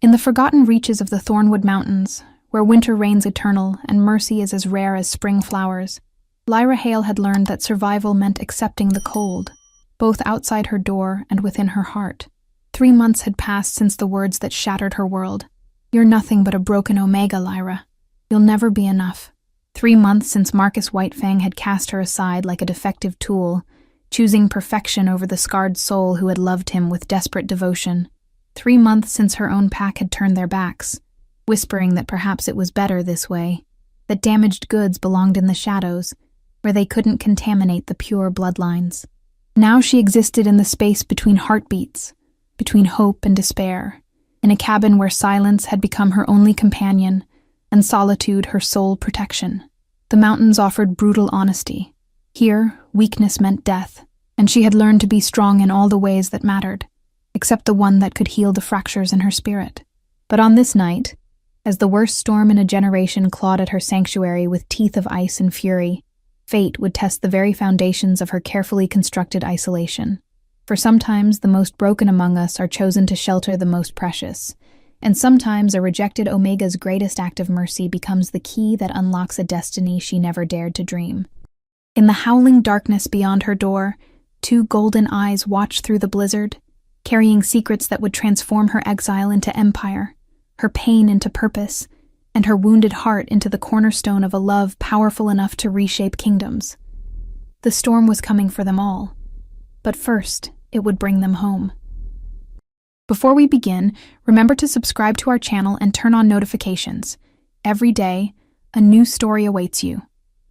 In the forgotten reaches of the Thornwood Mountains, where winter reigns eternal and mercy is as rare as spring flowers, Lyra Hale had learned that survival meant accepting the cold, both outside her door and within her heart. 3 months had passed since the words that shattered her world. "You're nothing but a broken omega, Lyra. You'll never be enough." 3 months since Marcus Whitefang had cast her aside like a defective tool, choosing perfection over the scarred soul who had loved him with desperate devotion. 3 months since her own pack had turned their backs, whispering that perhaps it was better this way, that damaged goods belonged in the shadows, where they couldn't contaminate the pure bloodlines. Now she existed in the space between heartbeats, between hope and despair, in a cabin where silence had become her only companion and solitude her sole protection. The mountains offered brutal honesty. Here, weakness meant death, and she had learned to be strong in all the ways that mattered, except the one that could heal the fractures in her spirit. But on this night, as the worst storm in a generation clawed at her sanctuary with teeth of ice and fury, fate would test the very foundations of her carefully constructed isolation. For sometimes the most broken among us are chosen to shelter the most precious, and sometimes a rejected Omega's greatest act of mercy becomes the key that unlocks a destiny she never dared to dream. In the howling darkness beyond her door, 2 golden eyes watched through the blizzard, carrying secrets that would transform her exile into empire, her pain into purpose, and her wounded heart into the cornerstone of a love powerful enough to reshape kingdoms. The storm was coming for them all, but first, it would bring them home. Before we begin, remember to subscribe to our channel and turn on notifications. Every day, a new story awaits you.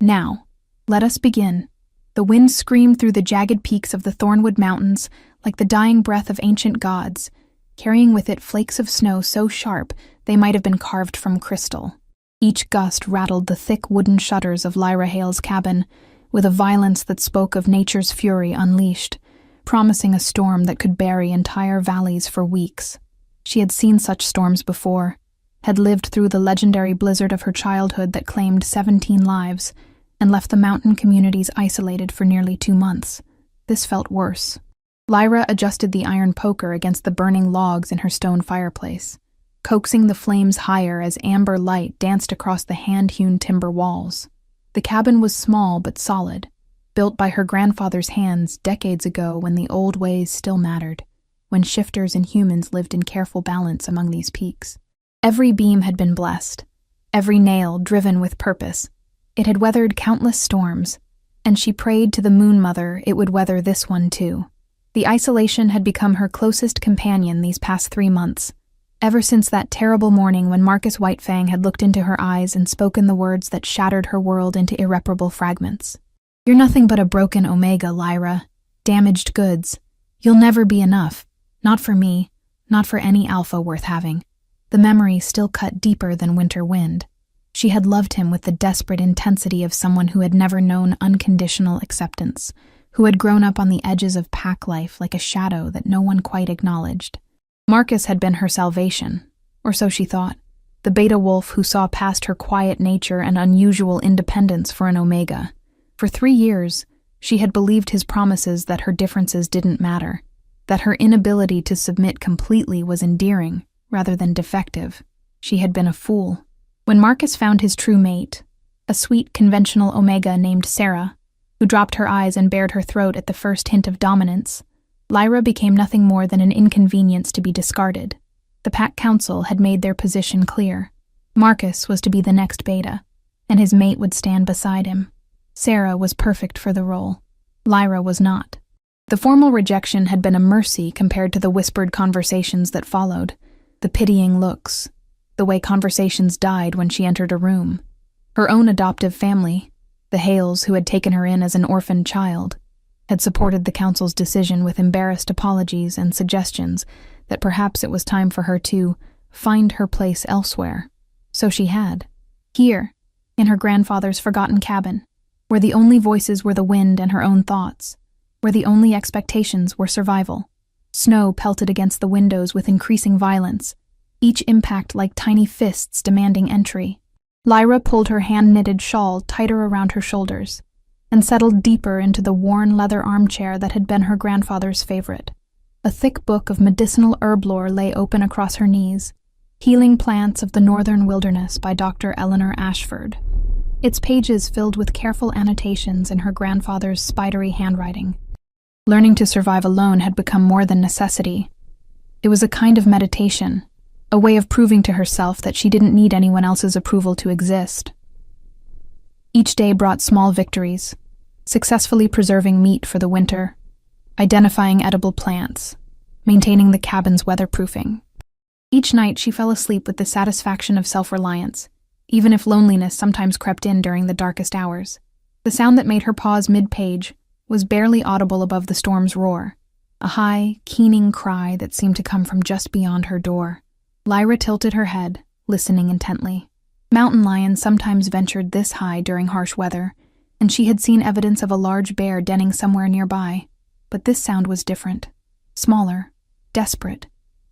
Now, let us begin. The wind screamed through the jagged peaks of the Thornwood Mountains like the dying breath of ancient gods, carrying with it flakes of snow so sharp they might have been carved from crystal. Each gust rattled the thick wooden shutters of Lyra Hale's cabin with a violence that spoke of nature's fury unleashed, promising a storm that could bury entire valleys for weeks. She had seen such storms before, had lived through the legendary blizzard of her childhood that claimed 17 lives and left the mountain communities isolated for nearly 2 months. This felt worse. Lyra adjusted the iron poker against the burning logs in her stone fireplace, coaxing the flames higher as amber light danced across the hand-hewn timber walls. The cabin was small but solid, built by her grandfather's hands decades ago when the old ways still mattered, when shifters and humans lived in careful balance among these peaks. Every beam had been blessed, every nail driven with purpose. It had weathered countless storms, and she prayed to the Moon Mother it would weather this one too. The isolation had become her closest companion these past 3 months, ever since that terrible morning when Marcus Whitefang had looked into her eyes and spoken the words that shattered her world into irreparable fragments. "You're nothing but a broken omega, Lyra. Damaged goods. You'll never be enough. Not for me, not for any alpha worth having." The memory still cut deeper than winter wind. She had loved him with the desperate intensity of someone who had never known unconditional acceptance, who had grown up on the edges of pack life like a shadow that no one quite acknowledged. Marcus had been her salvation, or so she thought, the beta wolf who saw past her quiet nature and unusual independence for an omega. For 3 years, she had believed his promises that her differences didn't matter, that her inability to submit completely was endearing rather than defective. She had been a fool. When Marcus found his true mate, a sweet, conventional omega named Sarah, who dropped her eyes and bared her throat at the first hint of dominance, Lyra became nothing more than an inconvenience to be discarded. The Pack Council had made their position clear. Marcus was to be the next beta, and his mate would stand beside him. Sarah was perfect for the role. Lyra was not. The formal rejection had been a mercy compared to the whispered conversations that followed, the pitying looks, the way conversations died when she entered a room. Her own adoptive family, the Hales who had taken her in as an orphaned child, had supported the council's decision with embarrassed apologies and suggestions that perhaps it was time for her to find her place elsewhere. So she had. Here, in her grandfather's forgotten cabin, where the only voices were the wind and her own thoughts, where the only expectations were survival. Snow pelted against the windows with increasing violence, each impact like tiny fists demanding entry. Lyra pulled her hand-knitted shawl tighter around her shoulders and settled deeper into the worn leather armchair that had been her grandfather's favorite. A thick book of medicinal herb lore lay open across her knees, Healing Plants of the Northern Wilderness by Dr. Eleanor Ashford. Its pages filled with careful annotations in her grandfather's spidery handwriting. Learning to survive alone had become more than necessity. It was a kind of meditation, a way of proving to herself that she didn't need anyone else's approval to exist. Each day brought small victories, successfully preserving meat for the winter, identifying edible plants, maintaining the cabin's weatherproofing. Each night she fell asleep with the satisfaction of self-reliance, even if loneliness sometimes crept in during the darkest hours. The sound that made her pause mid-page was barely audible above the storm's roar, a high, keening cry that seemed to come from just beyond her door. Lyra tilted her head, listening intently. Mountain lions sometimes ventured this high during harsh weather, and she had seen evidence of a large bear denning somewhere nearby. But this sound was different, smaller, desperate.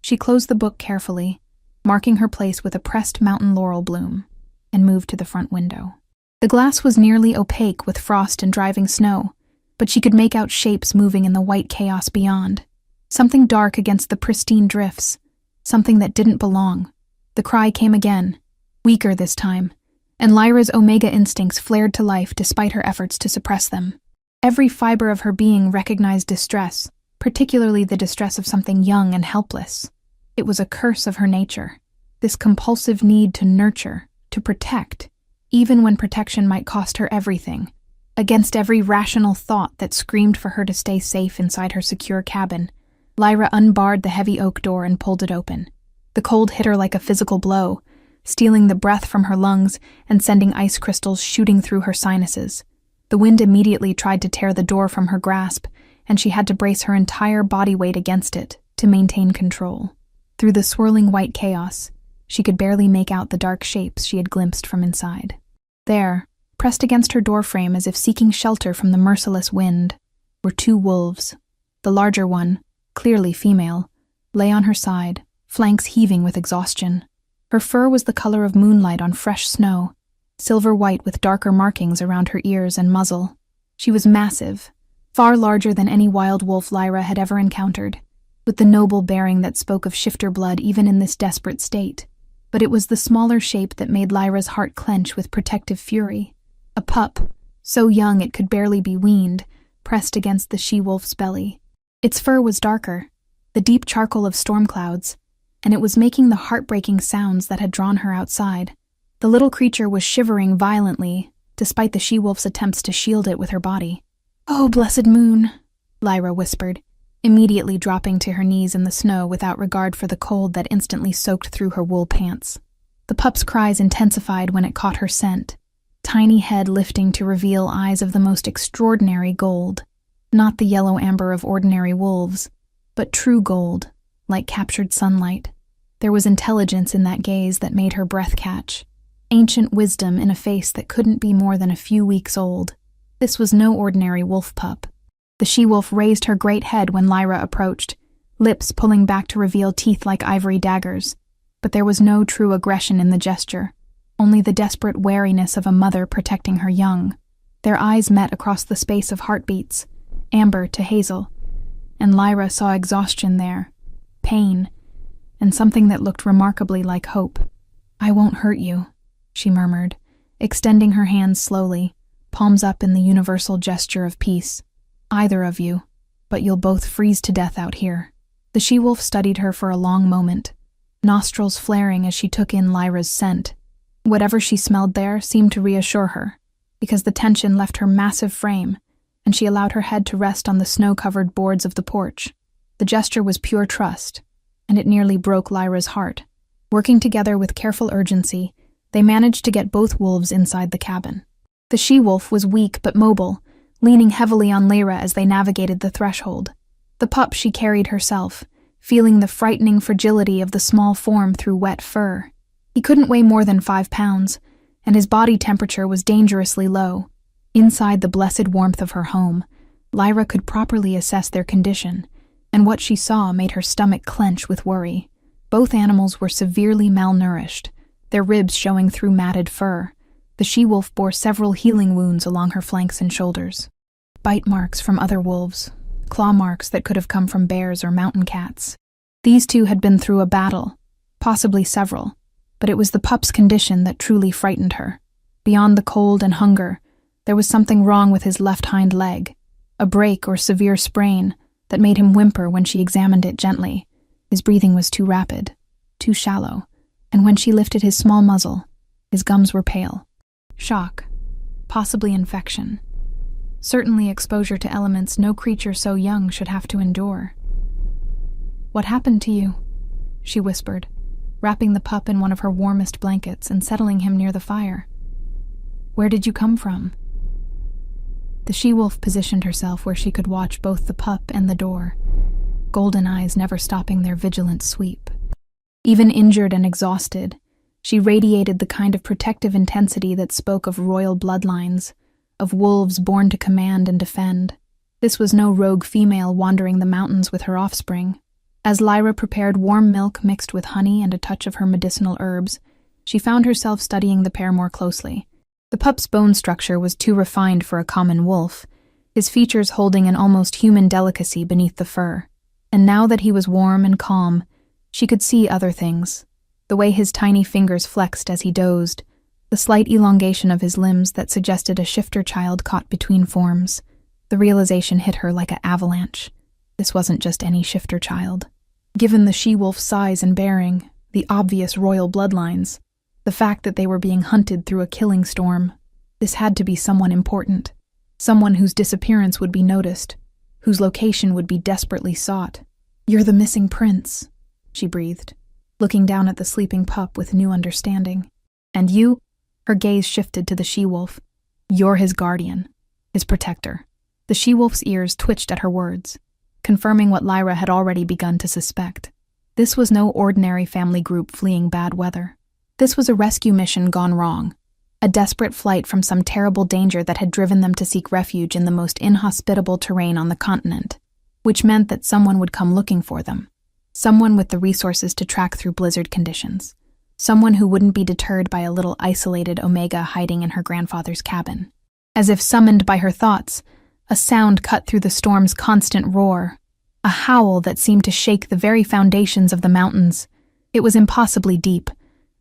She closed the book carefully, marking her place with a pressed mountain laurel bloom, and moved to the front window. The glass was nearly opaque with frost and driving snow, but she could make out shapes moving in the white chaos beyond. Something dark against the pristine drifts, something that didn't belong. The cry came again, weaker this time, and Lyra's omega instincts flared to life despite her efforts to suppress them. Every fiber of her being recognized distress, particularly the distress of something young and helpless. It was a curse of her nature, this compulsive need to nurture, to protect, even when protection might cost her everything. Against every rational thought that screamed for her to stay safe inside her secure cabin, Lyra unbarred the heavy oak door and pulled it open. The cold hit her like a physical blow, stealing the breath from her lungs and sending ice crystals shooting through her sinuses. The wind immediately tried to tear the door from her grasp, and she had to brace her entire body weight against it to maintain control. Through the swirling white chaos, she could barely make out the dark shapes she had glimpsed from inside. There, pressed against her doorframe as if seeking shelter from the merciless wind, were two wolves. The larger one, clearly female, lay on her side, flanks heaving with exhaustion. Her fur was the color of moonlight on fresh snow, silver-white with darker markings around her ears and muzzle. She was massive, far larger than any wild wolf Lyra had ever encountered, with the noble bearing that spoke of shifter blood even in this desperate state. But it was the smaller shape that made Lyra's heart clench with protective fury. A pup, so young it could barely be weaned, pressed against the she-wolf's belly. Its fur was darker, the deep charcoal of storm clouds, and it was making the heartbreaking sounds that had drawn her outside. The little creature was shivering violently, despite the she-wolf's attempts to shield it with her body. "Oh, blessed moon," Lyra whispered, immediately dropping to her knees in the snow without regard for the cold that instantly soaked through her wool pants. The pup's cries intensified when it caught her scent, tiny head lifting to reveal eyes of the most extraordinary gold, not the yellow amber of ordinary wolves, but true gold, like captured sunlight. There was intelligence in that gaze that made her breath catch, ancient wisdom in a face that couldn't be more than a few weeks old. This was no ordinary wolf pup. The she-wolf raised her great head when Lyra approached, lips pulling back to reveal teeth like ivory daggers. But there was no true aggression in the gesture, only the desperate wariness of a mother protecting her young. Their eyes met across the space of heartbeats, amber to hazel, and Lyra saw exhaustion there, pain, and something that looked remarkably like hope. "I won't hurt you," she murmured, extending her hands slowly, palms up in the universal gesture of peace. "Either of you, but you'll both freeze to death out here." The she-wolf studied her for a long moment, nostrils flaring as she took in Lyra's scent. Whatever she smelled there seemed to reassure her, because the tension left her massive frame, and she allowed her head to rest on the snow-covered boards of the porch. The gesture was pure trust, and it nearly broke Lyra's heart. Working together with careful urgency, they managed to get both wolves inside the cabin. The she-wolf was weak but mobile, leaning heavily on Lyra as they navigated the threshold. The pup she carried herself, feeling the frightening fragility of the small form through wet fur. He couldn't weigh more than 5 pounds, and his body temperature was dangerously low. Inside the blessed warmth of her home, Lyra could properly assess their condition, and what she saw made her stomach clench with worry. Both animals were severely malnourished, their ribs showing through matted fur. The she-wolf bore several healing wounds along her flanks and shoulders. Bite marks from other wolves, claw marks that could have come from bears or mountain cats. These two had been through a battle, possibly several, but it was the pup's condition that truly frightened her. Beyond the cold and hunger, there was something wrong with his left hind leg, a break or severe sprain that made him whimper when she examined it gently. His breathing was too rapid, too shallow, and when she lifted his small muzzle, his gums were pale. Shock, possibly infection. Certainly exposure to elements no creature so young should have to endure. "What happened to you?" she whispered, wrapping the pup in one of her warmest blankets and settling him near the fire. "Where did you come from?" The she-wolf positioned herself where she could watch both the pup and the door, golden eyes never stopping their vigilant sweep. Even injured and exhausted, she radiated the kind of protective intensity that spoke of royal bloodlines, of wolves born to command and defend. This was no rogue female wandering the mountains with her offspring. As Lyra prepared warm milk mixed with honey and a touch of her medicinal herbs, she found herself studying the pair more closely. The pup's bone structure was too refined for a common wolf, his features holding an almost human delicacy beneath the fur. And now that he was warm and calm, she could see other things. The way his tiny fingers flexed as he dozed, the slight elongation of his limbs that suggested a shifter child caught between forms. The realization hit her like an avalanche. This wasn't just any shifter child. Given the she-wolf's size and bearing, the obvious royal bloodlines, the fact that they were being hunted through a killing storm, this had to be someone important. Someone whose disappearance would be noticed, whose location would be desperately sought. "You're the missing prince," she breathed, looking down at the sleeping pup with new understanding. "And you?" Her gaze shifted to the she-wolf. "You're his guardian, his protector." The she-wolf's ears twitched at her words, confirming what Lyra had already begun to suspect. This was no ordinary family group fleeing bad weather. This was a rescue mission gone wrong, a desperate flight from some terrible danger that had driven them to seek refuge in the most inhospitable terrain on the continent, which meant that someone would come looking for them, someone with the resources to track through blizzard conditions, someone who wouldn't be deterred by a little isolated Omega hiding in her grandfather's cabin. As if summoned by her thoughts, a sound cut through the storm's constant roar, a howl that seemed to shake the very foundations of the mountains. It was impossibly deep,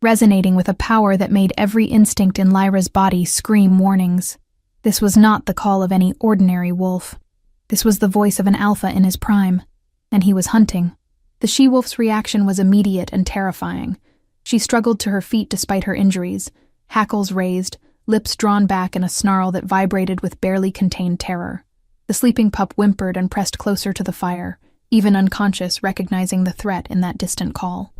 resonating with a power that made every instinct in Lyra's body scream warnings. This was not the call of any ordinary wolf. This was the voice of an alpha in his prime, and he was hunting. The she-wolf's reaction was immediate and terrifying. She struggled to her feet despite her injuries, hackles raised, lips drawn back in a snarl that vibrated with barely contained terror. The sleeping pup whimpered and pressed closer to the fire, even unconscious, recognizing the threat in that distant call.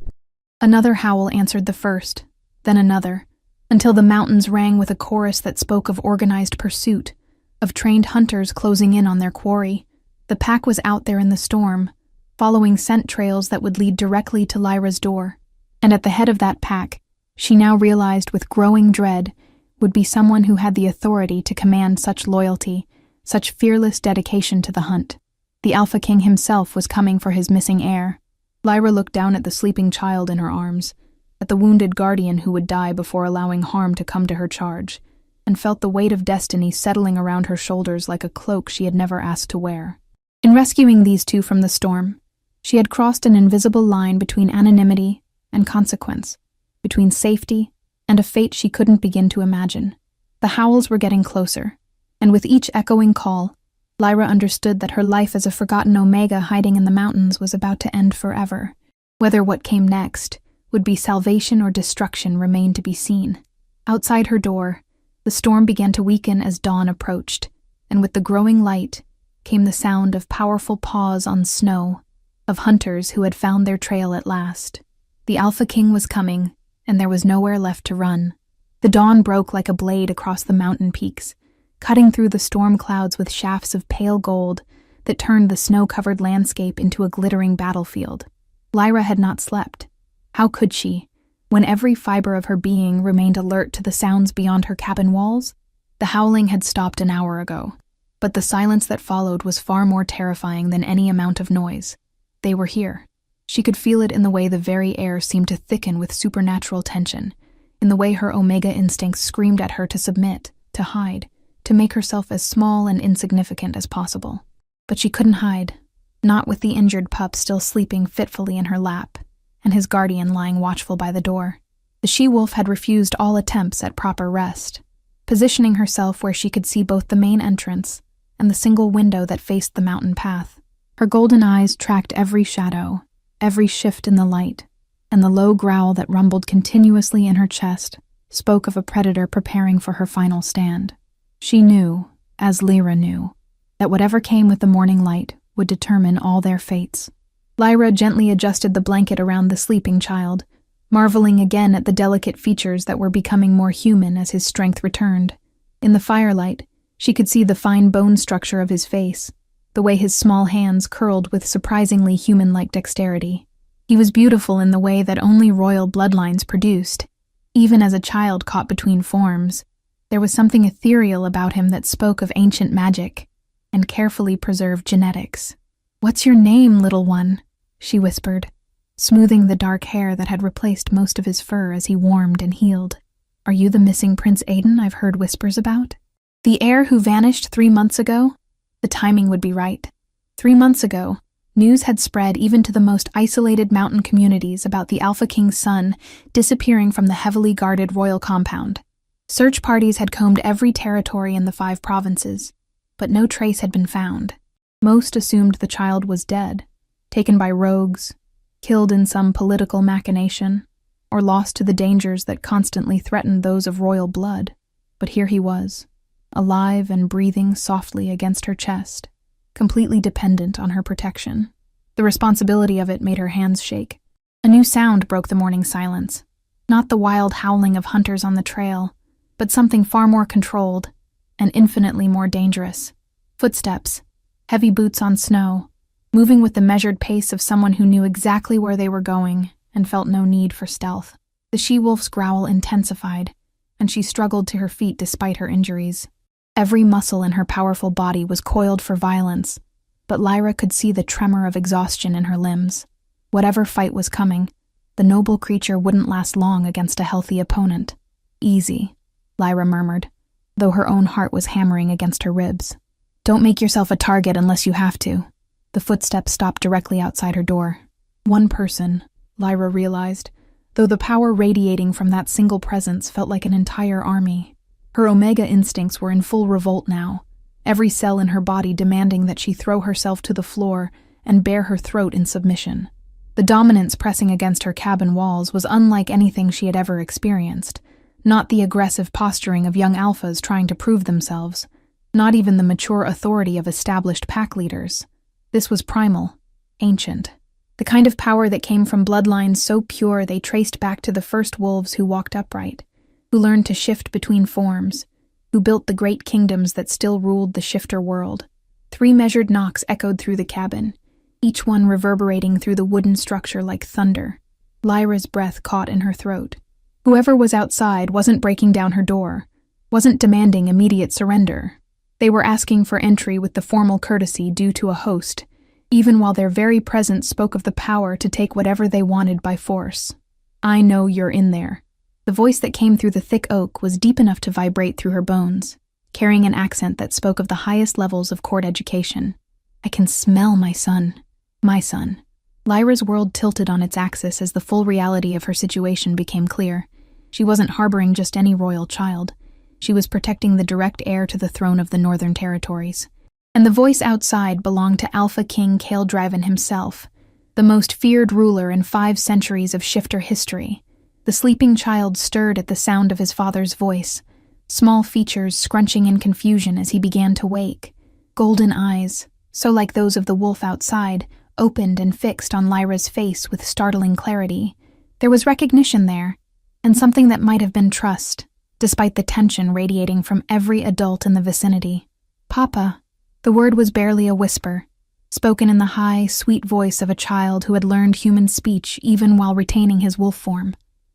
Another howl answered the first, then another, until the mountains rang with a chorus that spoke of organized pursuit, of trained hunters closing in on their quarry. The pack was out there in the storm, following scent trails that would lead directly to Lyra's door. And at the head of that pack, she now realized with growing dread, would be someone who had the authority to command such loyalty, such fearless dedication to the hunt. The Alpha King himself was coming for his missing heir. Lyra looked down at the sleeping child in her arms, at the wounded guardian who would die before allowing harm to come to her charge, and felt the weight of destiny settling around her shoulders like a cloak she had never asked to wear. In rescuing these two from the storm, she had crossed an invisible line between anonymity and consequence, between safety and a fate she couldn't begin to imagine. The howls were getting closer, and with each echoing call, Lyra understood that her life as a forgotten Omega hiding in the mountains was about to end forever. Whether what came next would be salvation or destruction remained to be seen. Outside her door, the storm began to weaken as dawn approached, and with the growing light came the sound of powerful paws on snow, of hunters who had found their trail at last. The Alpha King was coming, and there was nowhere left to run. The dawn broke like a blade across the mountain peaks, cutting through the storm clouds with shafts of pale gold that turned the snow-covered landscape into a glittering battlefield. Lyra had not slept. How could she, when every fiber of her being remained alert to the sounds beyond her cabin walls? The howling had stopped an hour ago, but the silence that followed was far more terrifying than any amount of noise. They were here. She could feel it in the way the very air seemed to thicken with supernatural tension, in the way her Omega instincts screamed at her to submit, to hide, to make herself as small and insignificant as possible. But she couldn't hide, not with the injured pup still sleeping fitfully in her lap, and his guardian lying watchful by the door. The she-wolf had refused all attempts at proper rest, positioning herself where she could see both the main entrance and the single window that faced the mountain path. Her golden eyes tracked every shadow, every shift in the light, and the low growl that rumbled continuously in her chest spoke of a predator preparing for her final stand. She knew, as Lyra knew, that whatever came with the morning light would determine all their fates. Lyra gently adjusted the blanket around the sleeping child, marveling again at the delicate features that were becoming more human as his strength returned. In the firelight, she could see the fine bone structure of his face, the way his small hands curled with surprisingly human-like dexterity. He was beautiful in the way that only royal bloodlines produced. Even as a child caught between forms, there was something ethereal about him that spoke of ancient magic and carefully preserved genetics. "What's your name, little one?" she whispered, smoothing the dark hair that had replaced most of his fur as he warmed and healed. "Are you the missing Prince Aiden I've heard whispers about? The heir who vanished 3 months ago?" The timing would be right. 3 months ago, news had spread even to the most isolated mountain communities about the Alpha King's son disappearing from the heavily guarded royal compound. Search parties had combed every territory in the 5 provinces, but no trace had been found. Most assumed the child was dead, taken by rogues, killed in some political machination, or lost to the dangers that constantly threatened those of royal blood. But here he was, alive and breathing softly against her chest, completely dependent on her protection. The responsibility of it made her hands shake. A new sound broke the morning silence, not the wild howling of hunters on the trail, but something far more controlled and infinitely more dangerous. Footsteps, heavy boots on snow, moving with the measured pace of someone who knew exactly where they were going and felt no need for stealth. The she-wolf's growl intensified, and she struggled to her feet despite her injuries. Every muscle in her powerful body was coiled for violence, but Lyra could see the tremor of exhaustion in her limbs. Whatever fight was coming, the noble creature wouldn't last long against a healthy opponent. "Easy," Lyra murmured, though her own heart was hammering against her ribs. "Don't make yourself a target unless you have to." The footsteps stopped directly outside her door. One person, Lyra realized, though the power radiating from that single presence felt like an entire army. Her Omega instincts were in full revolt now, every cell in her body demanding that she throw herself to the floor and bare her throat in submission. The dominance pressing against her cabin walls was unlike anything she had ever experienced, not the aggressive posturing of young alphas trying to prove themselves, not even the mature authority of established pack leaders. This was primal, ancient, the kind of power that came from bloodlines so pure they traced back to the first wolves who walked upright, who learned to shift between forms, who built the great kingdoms that still ruled the shifter world. 3 measured knocks echoed through the cabin, each one reverberating through the wooden structure like thunder. Lyra's breath caught in her throat. Whoever was outside wasn't breaking down her door, wasn't demanding immediate surrender. They were asking for entry with the formal courtesy due to a host, even while their very presence spoke of the power to take whatever they wanted by force. "I know you're in there." The voice that came through the thick oak was deep enough to vibrate through her bones, carrying an accent that spoke of the highest levels of court education. "I can smell my son. My son." Lyra's world tilted on its axis as the full reality of her situation became clear. She wasn't harboring just any royal child. She was protecting the direct heir to the throne of the Northern Territories. And the voice outside belonged to Alpha King Kale-Driven himself, the most feared ruler in 5 centuries of shifter history. The sleeping child stirred at the sound of his father's voice, small features scrunching in confusion as he began to wake. Golden eyes, so like those of the wolf outside, opened and fixed on Lyra's face with startling clarity. There was recognition there, and something that might have been trust, despite the tension radiating from every adult in the vicinity. "Papa." The word was barely a whisper, spoken in the high, sweet voice of a child who had learned human speech even while retaining his wolf form.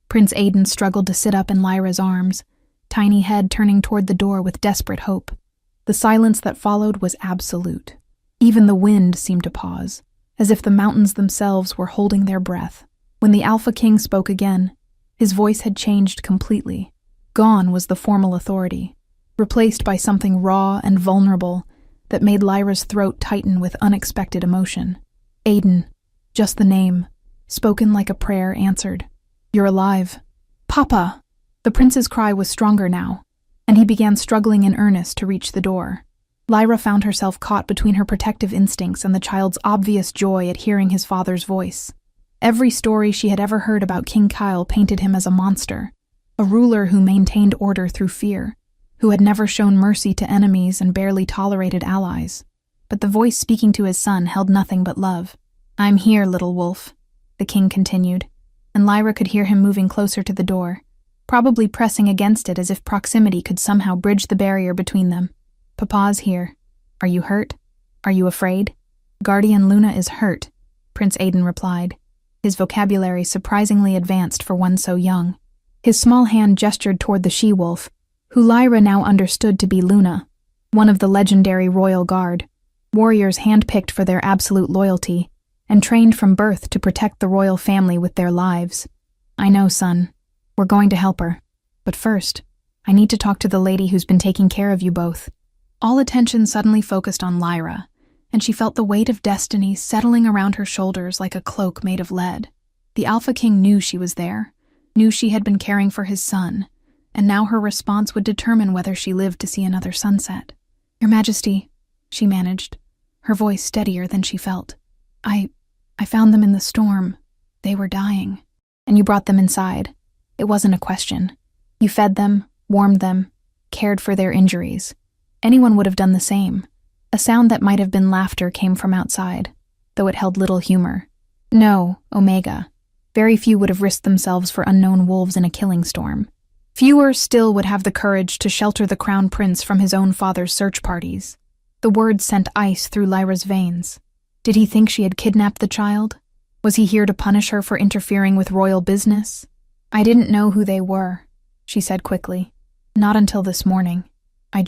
Prince Aiden struggled to sit up in Lyra's arms, tiny head turning toward the door with desperate hope. The silence that followed was absolute. Even the wind seemed to pause, as if the mountains themselves were holding their breath. When the Alpha King spoke again, his voice had changed completely. Gone was the formal authority, replaced by something raw and vulnerable that made Lyra's throat tighten with unexpected emotion. Aiden, just the name, spoken like a prayer, answered. "You're alive." "Papa!" The prince's cry was stronger now, and he began struggling in earnest to reach the door. Lyra found herself caught between her protective instincts and the child's obvious joy at hearing his father's voice. Every story she had ever heard about King Kyle painted him as a monster, a ruler who maintained order through fear, who had never shown mercy to enemies and barely tolerated allies. But the voice speaking to his son held nothing but love. "I'm here, little wolf," the king continued, and Lyra could hear him moving closer to the door, probably pressing against it as if proximity could somehow bridge the barrier between them. "Papa's here. Are you hurt? Are you afraid?" "Guardian Luna is hurt," Prince Aiden replied, his vocabulary surprisingly advanced for one so young. His small hand gestured toward the she-wolf, who Lyra now understood to be Luna, one of the legendary royal guard, warriors handpicked for their absolute loyalty and trained from birth to protect the royal family with their lives. "I know, son. We're going to help her. But first, I need to talk to the lady who's been taking care of you both." All attention suddenly focused on Lyra, and she felt the weight of destiny settling around her shoulders like a cloak made of lead. The Alpha King knew she was there, knew she had been caring for his son, and now her response would determine whether she lived to see another sunset. "Your Majesty," she managed, her voice steadier than she felt. I found them in the storm. They were dying. And you brought them inside. It wasn't a question. You fed them, warmed them, cared for their injuries. Anyone would have done the same. A sound that might have been laughter came from outside, though it held little humor. "No, Omega. Very few would have risked themselves for unknown wolves in a killing storm. Fewer still would have the courage to shelter the crown prince from his own father's search parties." The words sent ice through Lyra's veins. Did he think she had kidnapped the child? Was he here to punish her for interfering with royal business? "I didn't know who they were," she said quickly. "Not until this morning. I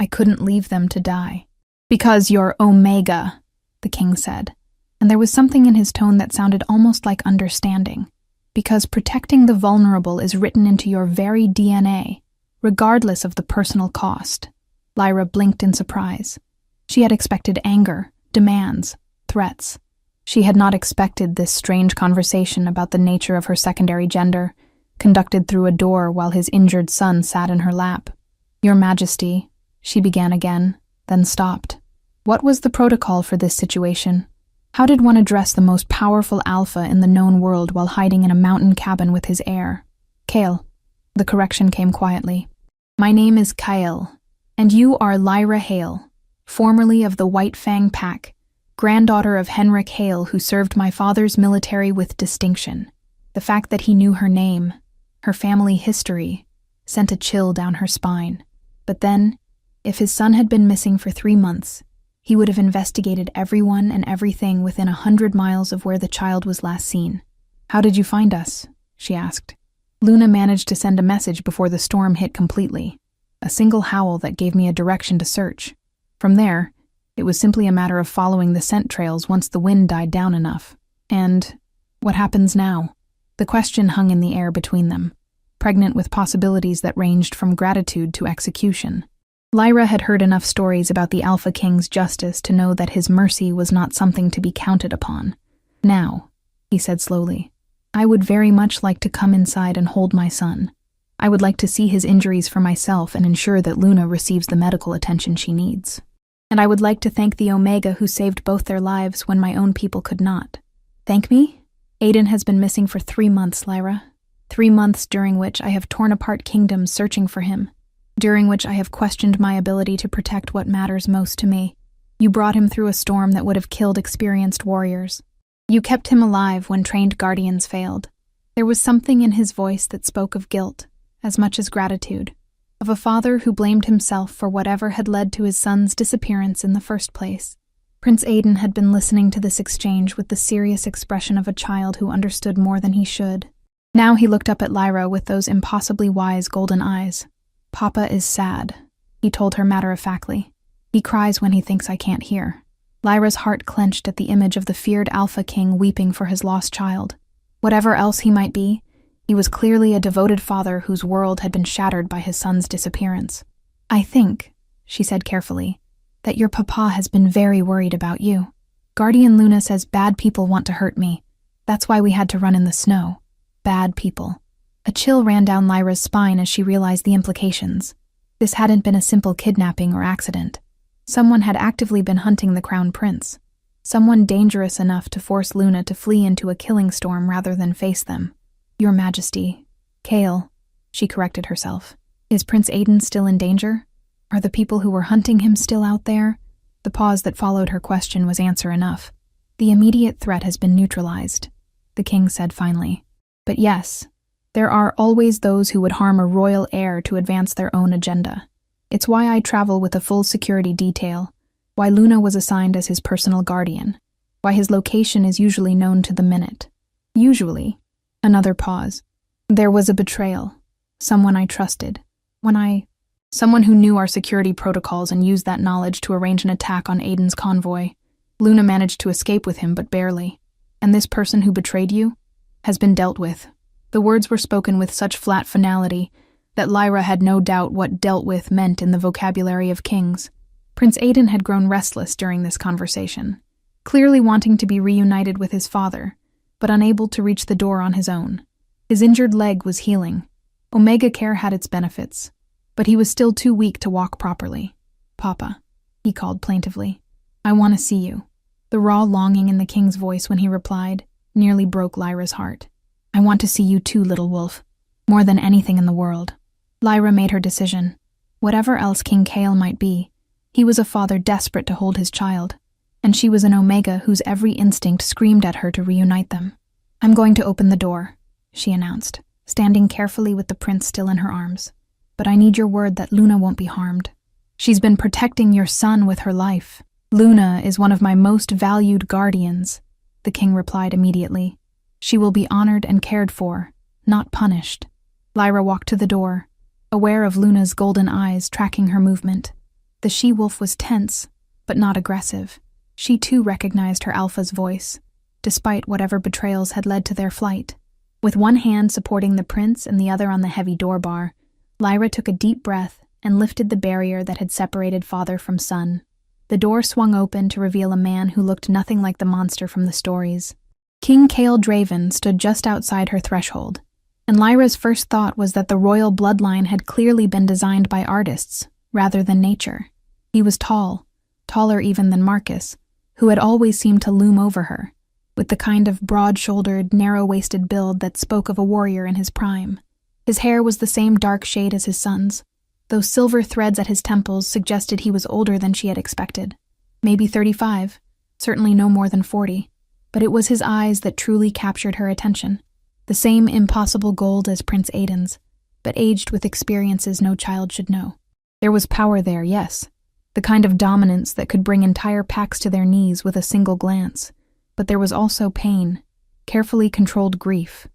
couldn't leave them to die." "Because you're Omega," the king said, and there was something in his tone that sounded almost like understanding. "Because protecting the vulnerable is written into your very DNA, regardless of the personal cost." Lyra blinked in surprise. She had expected anger, demands, threats. She had not expected this strange conversation about the nature of her secondary gender, conducted through a door while his injured son sat in her lap. "Your Majesty," she began again, then stopped. What was the protocol for this situation? How did one address the most powerful alpha in the known world while hiding in a mountain cabin with his heir? "Kale." The correction came quietly. "My name is Kyle, and you are Lyra Hale, formerly of the White Fang Pack, granddaughter of Henrik Hale, who served my father's military with distinction." The fact that he knew her name, her family history, sent a chill down her spine. But then, if his son had been missing for 3 months, he would have investigated everyone and everything within 100 miles of where the child was last seen. "How did you find us?" she asked. "Luna managed to send a message before the storm hit completely. A single howl that gave me a direction to search. From there, it was simply a matter of following the scent trails once the wind died down enough. And what happens now?" The question hung in the air between them, pregnant with possibilities that ranged from gratitude to execution. Lyra had heard enough stories about the Alpha King's justice to know that his mercy was not something to be counted upon. "Now," he said slowly, "I would very much like to come inside and hold my son. I would like to see his injuries for myself and ensure that Luna receives the medical attention she needs. And I would like to thank the Omega who saved both their lives when my own people could not." "Thank me?" "Aiden has been missing for 3 months, Lyra. 3 months during which I have torn apart kingdoms searching for him, during which I have questioned my ability to protect what matters most to me. You brought him through a storm that would have killed experienced warriors. You kept him alive when trained guardians failed." There was something in his voice that spoke of guilt, as much as gratitude, of a father who blamed himself for whatever had led to his son's disappearance in the first place. Prince Aiden had been listening to this exchange with the serious expression of a child who understood more than he should. Now he looked up at Lyra with those impossibly wise golden eyes. "Papa is sad," he told her matter-of-factly. "He cries when he thinks I can't hear." Lyra's heart clenched at the image of the feared Alpha King weeping for his lost child. Whatever else he might be, he was clearly a devoted father whose world had been shattered by his son's disappearance. "I think," she said carefully, "that your papa has been very worried about you. Guardian Luna says bad people want to hurt me, That's why we had to run in the snow. Bad people. A chill ran down Lyra's spine as she realized the implications. This hadn't been a simple kidnapping or accident. Someone had actively been hunting the crown prince. Someone dangerous enough to force Luna to flee into a killing storm rather than face them. Your Majesty. Kale, she corrected herself. Is Prince Aiden still in danger? Are the people who were hunting him still out there? The pause that followed her question was answer enough. The immediate threat has been neutralized, the king said finally. But yes, there are always those who would harm a royal heir to advance their own agenda. It's why I travel with a full security detail, why Luna was assigned as his personal guardian, why his location is usually known to the minute. Usually. Another pause. There was a betrayal. Someone I trusted. Someone who knew our security protocols and used that knowledge to arrange an attack on Aiden's convoy. Luna managed to escape with him, but barely. And this person who betrayed you has been dealt with. The words were spoken with such flat finality that Lyra had no doubt what dealt with meant in the vocabulary of kings. Prince Aiden had grown restless during this conversation, clearly wanting to be reunited with his father, but unable to reach the door on his own. His injured leg was healing. Omega Care had its benefits, but he was still too weak to walk properly. Papa, he called plaintively. I want to see you. The raw longing in the king's voice when he replied nearly broke Lyra's heart. I want to see you too, little wolf. More than anything in the world. Lyra made her decision. Whatever else King Kale might be, he was a father desperate to hold his child, and she was an Omega whose every instinct screamed at her to reunite them. I'm going to open the door, she announced, standing carefully with the prince still in her arms. But I need your word that Luna won't be harmed. She's been protecting your son with her life. Luna is one of my most valued guardians, the king replied immediately. She will be honored and cared for, not punished. Lyra walked to the door, aware of Luna's golden eyes tracking her movement. The she-wolf was tense, but not aggressive. She too recognized her alpha's voice, despite whatever betrayals had led to their flight. With one hand supporting the prince and the other on the heavy door bar, Lyra took a deep breath and lifted the barrier that had separated father from son. The door swung open to reveal a man who looked nothing like the monster from the stories. King Kale Draven stood just outside her threshold, and Lyra's first thought was that the royal bloodline had clearly been designed by artists, rather than nature. He was tall, taller even than Marcus, who had always seemed to loom over her, with the kind of broad-shouldered, narrow-waisted build that spoke of a warrior in his prime. His hair was the same dark shade as his son's, though silver threads at his temples suggested he was older than she had expected. Maybe 35, certainly no more than 40. But it was his eyes that truly captured her attention. The same impossible gold as Prince Aiden's, but aged with experiences no child should know. There was power there, yes, the kind of dominance that could bring entire packs to their knees with a single glance. But there was also pain, carefully controlled grief,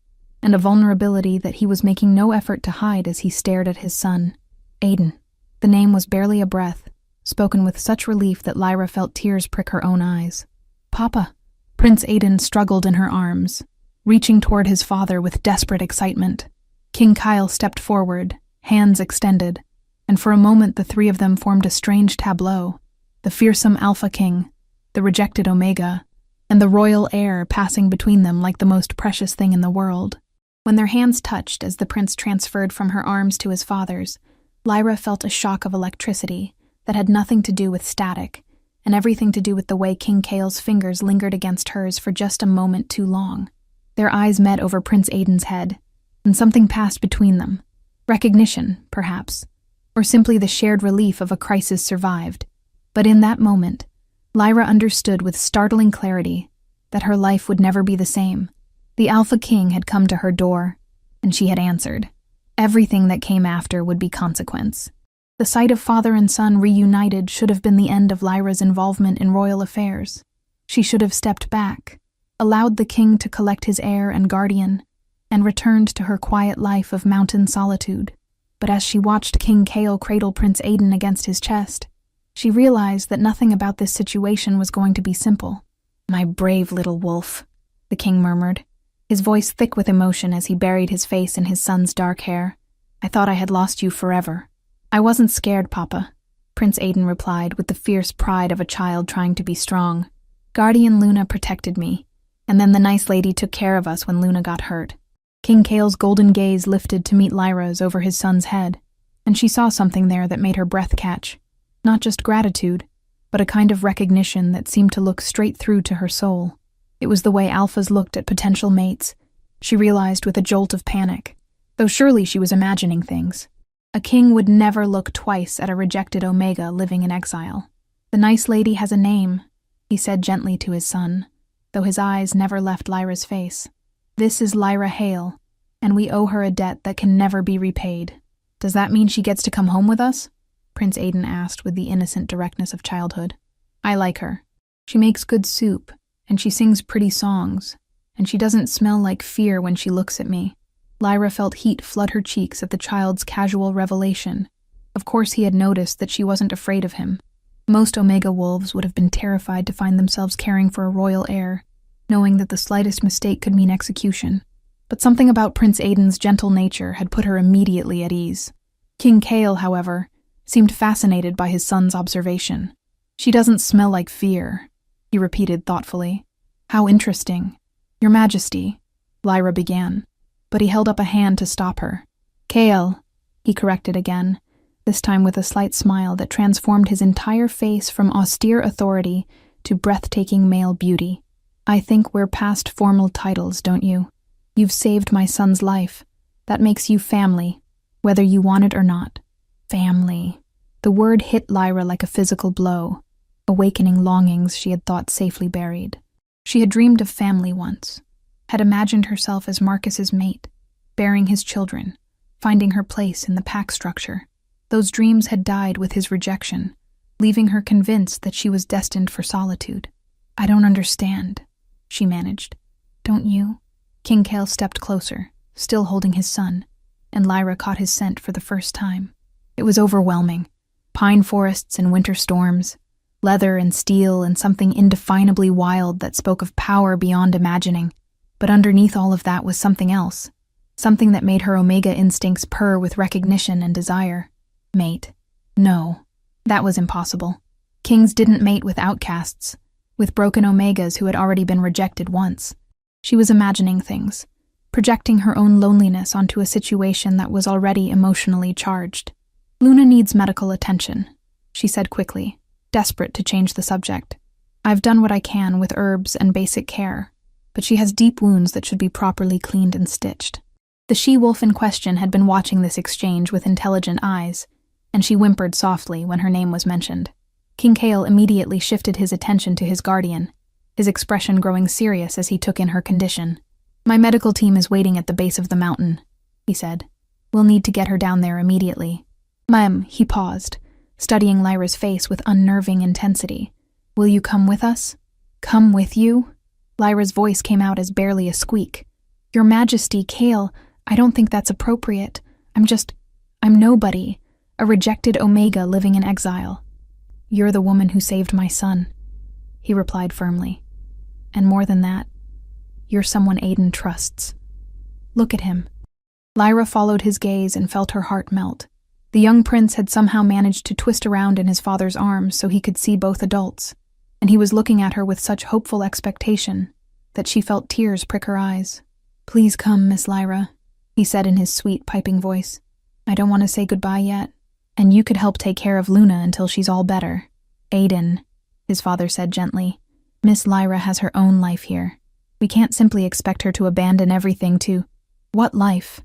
and a vulnerability that he was making no effort to hide as he stared at his son. Aiden. The name was barely a breath, spoken with such relief that Lyra felt tears prick her own eyes. Papa. Prince Aiden struggled in her arms, reaching toward his father with desperate excitement. King Kyle stepped forward, hands extended, and for a moment the three of them formed a strange tableau. The fearsome Alpha King, the rejected Omega, and the royal heir passing between them like the most precious thing in the world. When their hands touched as the prince transferred from her arms to his father's, Lyra felt a shock of electricity that had nothing to do with static, and everything to do with the way King Kale's fingers lingered against hers for just a moment too long. Their eyes met over Prince Aiden's head, and something passed between them. Recognition, perhaps, or simply the shared relief of a crisis survived. But in that moment, Lyra understood with startling clarity that her life would never be the same. The Alpha King had come to her door, and she had answered. Everything that came after would be consequence. The sight of father and son reunited should have been the end of Lyra's involvement in royal affairs. She should have stepped back, allowed the king to collect his heir and guardian, and returned to her quiet life of mountain solitude. But as she watched King Kale cradle Prince Aiden against his chest, she realized that nothing about this situation was going to be simple. My brave little wolf, the king murmured, his voice thick with emotion as he buried his face in his son's dark hair. I thought I had lost you forever. I wasn't scared, Papa, Prince Aiden replied with the fierce pride of a child trying to be strong. Guardian Luna protected me, And then the nice lady took care of us when Luna got hurt. King Kale's golden gaze lifted to meet Lyra's over his son's head, and she saw something there that made her breath catch. Not just gratitude, but a kind of recognition that seemed to look straight through to her soul. It was the way alphas looked at potential mates, she realized with a jolt of panic, though surely she was imagining things. A king would never look twice at a rejected Omega living in exile. The nice lady has a name, he said gently to his son, though his eyes never left Lyra's face. This is Lyra Hale, and we owe her a debt that can never be repaid. Does that mean she gets to come home with us? Prince Aiden asked with the innocent directness of childhood. I like her. She makes good soup, and she sings pretty songs, and she doesn't smell like fear when she looks at me. Lyra felt heat flood her cheeks at the child's casual revelation. Of course he had noticed that she wasn't afraid of him. Most Omega wolves would have been terrified to find themselves caring for a royal heir, knowing that the slightest mistake could mean execution. But something about Prince Aiden's gentle nature had put her immediately at ease. King Kale, however, seemed fascinated by his son's observation. She doesn't smell like fear, he repeated thoughtfully. How interesting. Your Majesty, Lyra began, but he held up a hand to stop her. Kale, he corrected again, this time with a slight smile that transformed his entire face from austere authority to breathtaking male beauty. I think we're past formal titles, don't you? You've saved my son's life. That makes you family, whether you want it or not. Family. The word hit Lyra like a physical blow, awakening longings she had thought safely buried. She had dreamed of family once, had imagined herself as Marcus's mate, bearing his children, finding her place in the pack structure. Those dreams had died with his rejection, leaving her convinced that she was destined for solitude. I don't understand, she managed. Don't you? King Kale stepped closer, still holding his son, and Lyra caught his scent for the first time. It was overwhelming. Pine forests and winter storms, leather and steel and something indefinably wild that spoke of power beyond imagining. But underneath all of that was something else, something that made her Omega instincts purr with recognition and desire. Mate. No, that was impossible. Kings didn't mate with outcasts, with broken Omegas who had already been rejected once. She was imagining things, projecting her own loneliness onto a situation that was already emotionally charged. Luna needs medical attention, she said quickly, desperate to change the subject. I've done what I can with herbs and basic care, but she has deep wounds that should be properly cleaned and stitched. The she-wolf in question had been watching this exchange with intelligent eyes, and she whimpered softly when her name was mentioned. King Kale immediately shifted his attention to his guardian, his expression growing serious as he took in her condition. My medical team is waiting at the base of the mountain, he said. We'll need to get her down there immediately. Ma'am, he paused, studying Lyra's face with unnerving intensity. Will you come with us? Come with you? Lyra's voice came out as barely a squeak. Your Majesty, Kale, I don't think that's appropriate. I'm nobody, a rejected Omega living in exile. You're the woman who saved my son, he replied firmly. And more than that, you're someone Aiden trusts. Look at him. Lyra followed his gaze and felt her heart melt. The young prince had somehow managed to twist around in his father's arms so he could see both adults, and he was looking at her with such hopeful expectation that she felt tears prick her eyes. Please come, Miss Lyra, he said in his sweet, piping voice. I don't want to say goodbye yet, and you could help take care of Luna until she's all better. Aiden, his father said gently, Miss Lyra has her own life here. We can't simply expect her to abandon everything to— What life?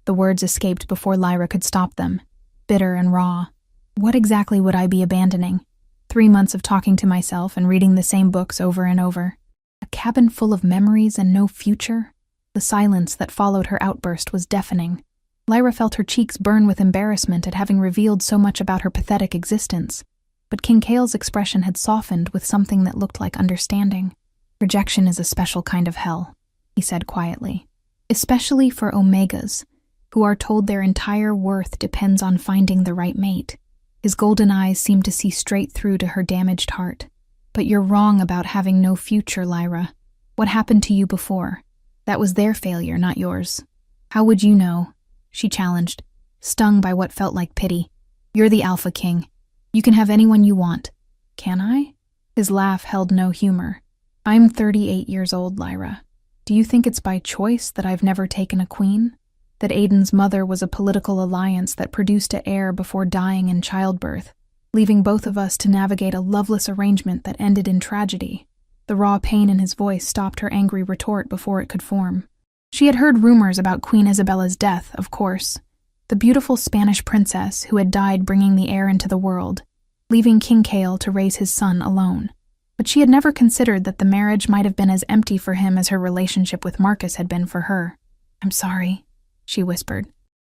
The words escaped before Lyra could stop them, bitter and raw. What exactly would I be abandoning? 3 months of talking to myself and reading the same books over and over. A cabin full of memories and no future? The silence that followed her outburst was deafening. Lyra felt her cheeks burn with embarrassment at having revealed so much about her pathetic existence. But King Kale's expression had softened with something that looked like understanding. Rejection is a special kind of hell, he said quietly. Especially for Omegas, who are told their entire worth depends on finding the right mate. His golden eyes seemed to see straight through to her damaged heart. But you're wrong about having no future, Lyra. What happened to you before? That was their failure, not yours. How would you know? She challenged, stung by what felt like pity. You're the Alpha King. You can have anyone you want. Can I? His laugh held no humor. I'm 38 years old, Lyra. Do you think it's by choice that I've never taken a queen? That Aiden's mother was a political alliance that produced an heir before dying in childbirth, leaving both of us to navigate a loveless arrangement that ended in tragedy? The raw pain in his voice stopped her angry retort before it could form. She had heard rumors about Queen Isabella's death, of course, the beautiful Spanish princess who had died bringing the heir into the world, leaving King Cale to raise his son alone. But she had never considered that the marriage might have been as empty for him as her relationship with Marcus had been for her. "I'm sorry," she whispered.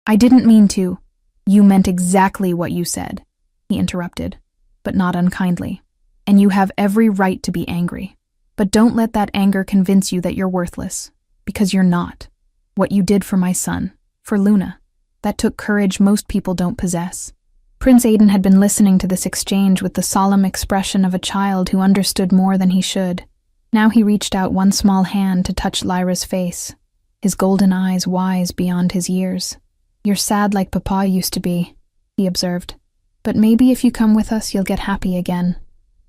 "I didn't mean to." "You meant exactly what you said," he interrupted, but not unkindly. "And you have every right to be angry. But don't let that anger convince you that you're worthless, because you're not. What you did for my son, for Luna, that took courage most people don't possess." Prince Aiden had been listening to this exchange with the solemn expression of a child who understood more than he should. Now he reached out one small hand to touch Lyra's face, his golden eyes wise beyond his years. "You're sad like Papa used to be," he observed. "But maybe if you come with us you'll get happy again,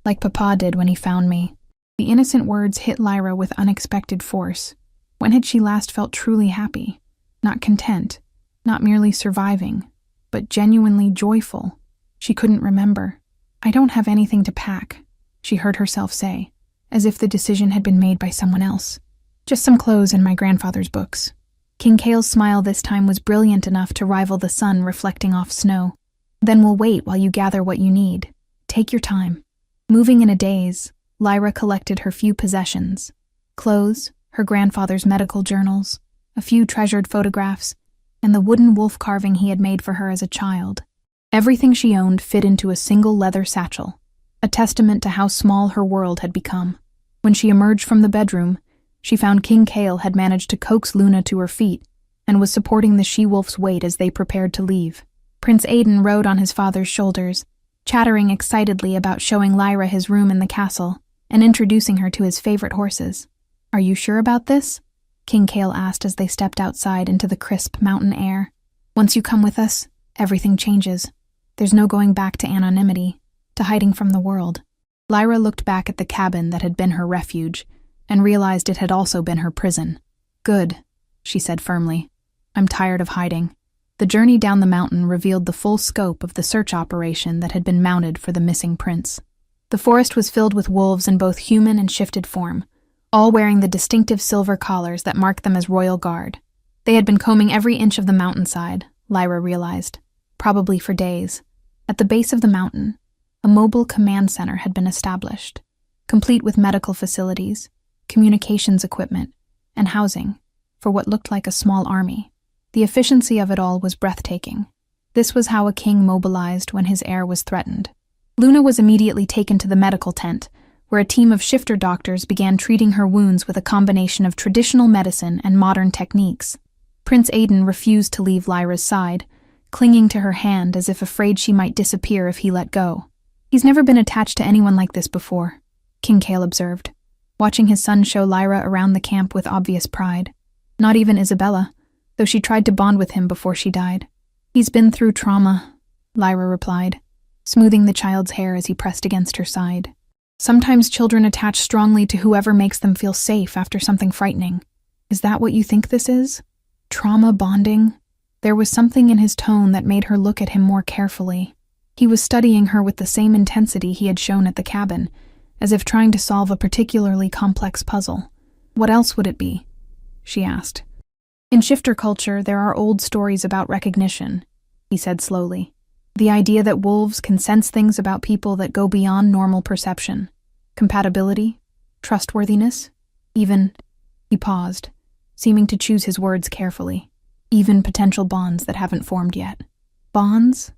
like Papa did when he found me." The innocent words hit Lyra with unexpected force. When had she last felt truly happy? Not content, not merely surviving, but genuinely joyful. She couldn't remember. "I don't have anything to pack," she heard herself say, as if the decision had been made by someone else. "Just some clothes and my grandfather's books." King Cale's smile this time was brilliant enough to rival the sun reflecting off snow. "Then we'll wait while you gather what you need. Take your time." Moving in a daze, Lyra collected her few possessions: clothes, her grandfather's medical journals, a few treasured photographs, and the wooden wolf carving he had made for her as a child. Everything she owned fit into a single leather satchel, a testament to how small her world had become. When she emerged from the bedroom, she found King Cale had managed to coax Luna to her feet and was supporting the she-wolf's weight as they prepared to leave. Prince Aiden rode on his father's shoulders, chattering excitedly about showing Lyra his room in the castle and introducing her to his favorite horses. "Are you sure about this?" King Cale asked as they stepped outside into the crisp mountain air. "Once you come with us, everything changes. There's no going back to anonymity, to hiding from the world." Lyra looked back at the cabin that had been her refuge and realized it had also been her prison. "Good," she said firmly. "I'm tired of hiding." The journey down the mountain revealed the full scope of the search operation that had been mounted for the missing prince. The forest was filled with wolves in both human and shifted form, all wearing the distinctive silver collars that marked them as royal guard. They had been combing every inch of the mountainside, Lyra realized, probably for days. At the base of the mountain, a mobile command center had been established, complete with medical facilities, communications equipment, and housing for what looked like a small army. The efficiency of it all was breathtaking. This was how a king mobilized when his heir was threatened. Luna was immediately taken to the medical tent, where a team of shifter doctors began treating her wounds with a combination of traditional medicine and modern techniques. Prince Aiden refused to leave Lyra's side, clinging to her hand as if afraid she might disappear if he let go. "He's never been attached to anyone like this before," King Cale observed, watching his son show Lyra around the camp with obvious pride. "Not even Isabella, though she tried to bond with him before she died." "He's been through trauma," Lyra replied, smoothing the child's hair as he pressed against her side. "Sometimes children attach strongly to whoever makes them feel safe after something frightening. Is that what you think this is? Trauma bonding?" There was something in his tone that made her look at him more carefully. He was studying her with the same intensity he had shown at the cabin, as if trying to solve a particularly complex puzzle. "What else would it be?" she asked. "In shifter culture, there are old stories about recognition," he said slowly. "The idea that wolves can sense things about people that go beyond normal perception. Compatibility, trustworthiness, even—" He paused, seeming to choose his words carefully. "Even potential bonds that haven't formed yet." Bonds?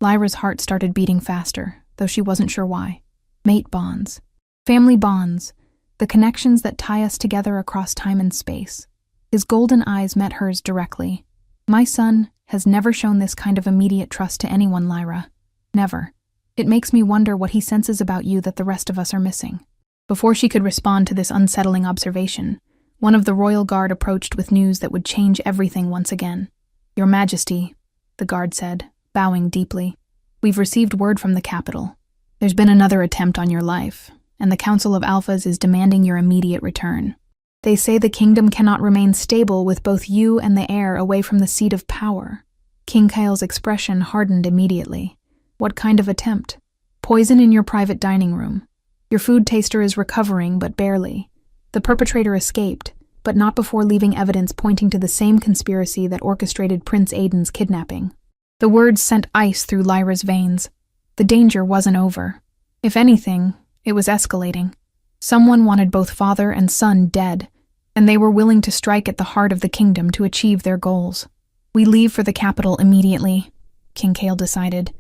Lyra's heart started beating faster, though she wasn't sure why. Mate bonds. Family bonds. The connections that tie us together across time and space. His golden eyes met hers directly. "My son has never shown this kind of immediate trust to anyone, Lyra. Never. It makes me wonder what he senses about you that the rest of us are missing." Before she could respond to this unsettling observation, one of the royal guard approached with news that would change everything once again. "Your Majesty," the guard said, bowing deeply, "we've received word from the capital. There's been another attempt on your life, and the Council of Alphas is demanding your immediate return. They say the kingdom cannot remain stable with both you and the heir away from the seat of power. King Kyle's expression hardened immediately. What kind of attempt? Poison in your private dining room. Your food taster is recovering, but barely. The perpetrator escaped, but not before leaving evidence pointing to the same conspiracy that orchestrated Prince Aiden's kidnapping. The words sent ice through Lyra's veins. The danger wasn't over. If anything, it was escalating. Someone wanted both father and son dead, and they were willing to strike at the heart of the kingdom to achieve their goals. We leave for the capital immediately, King Kale decided.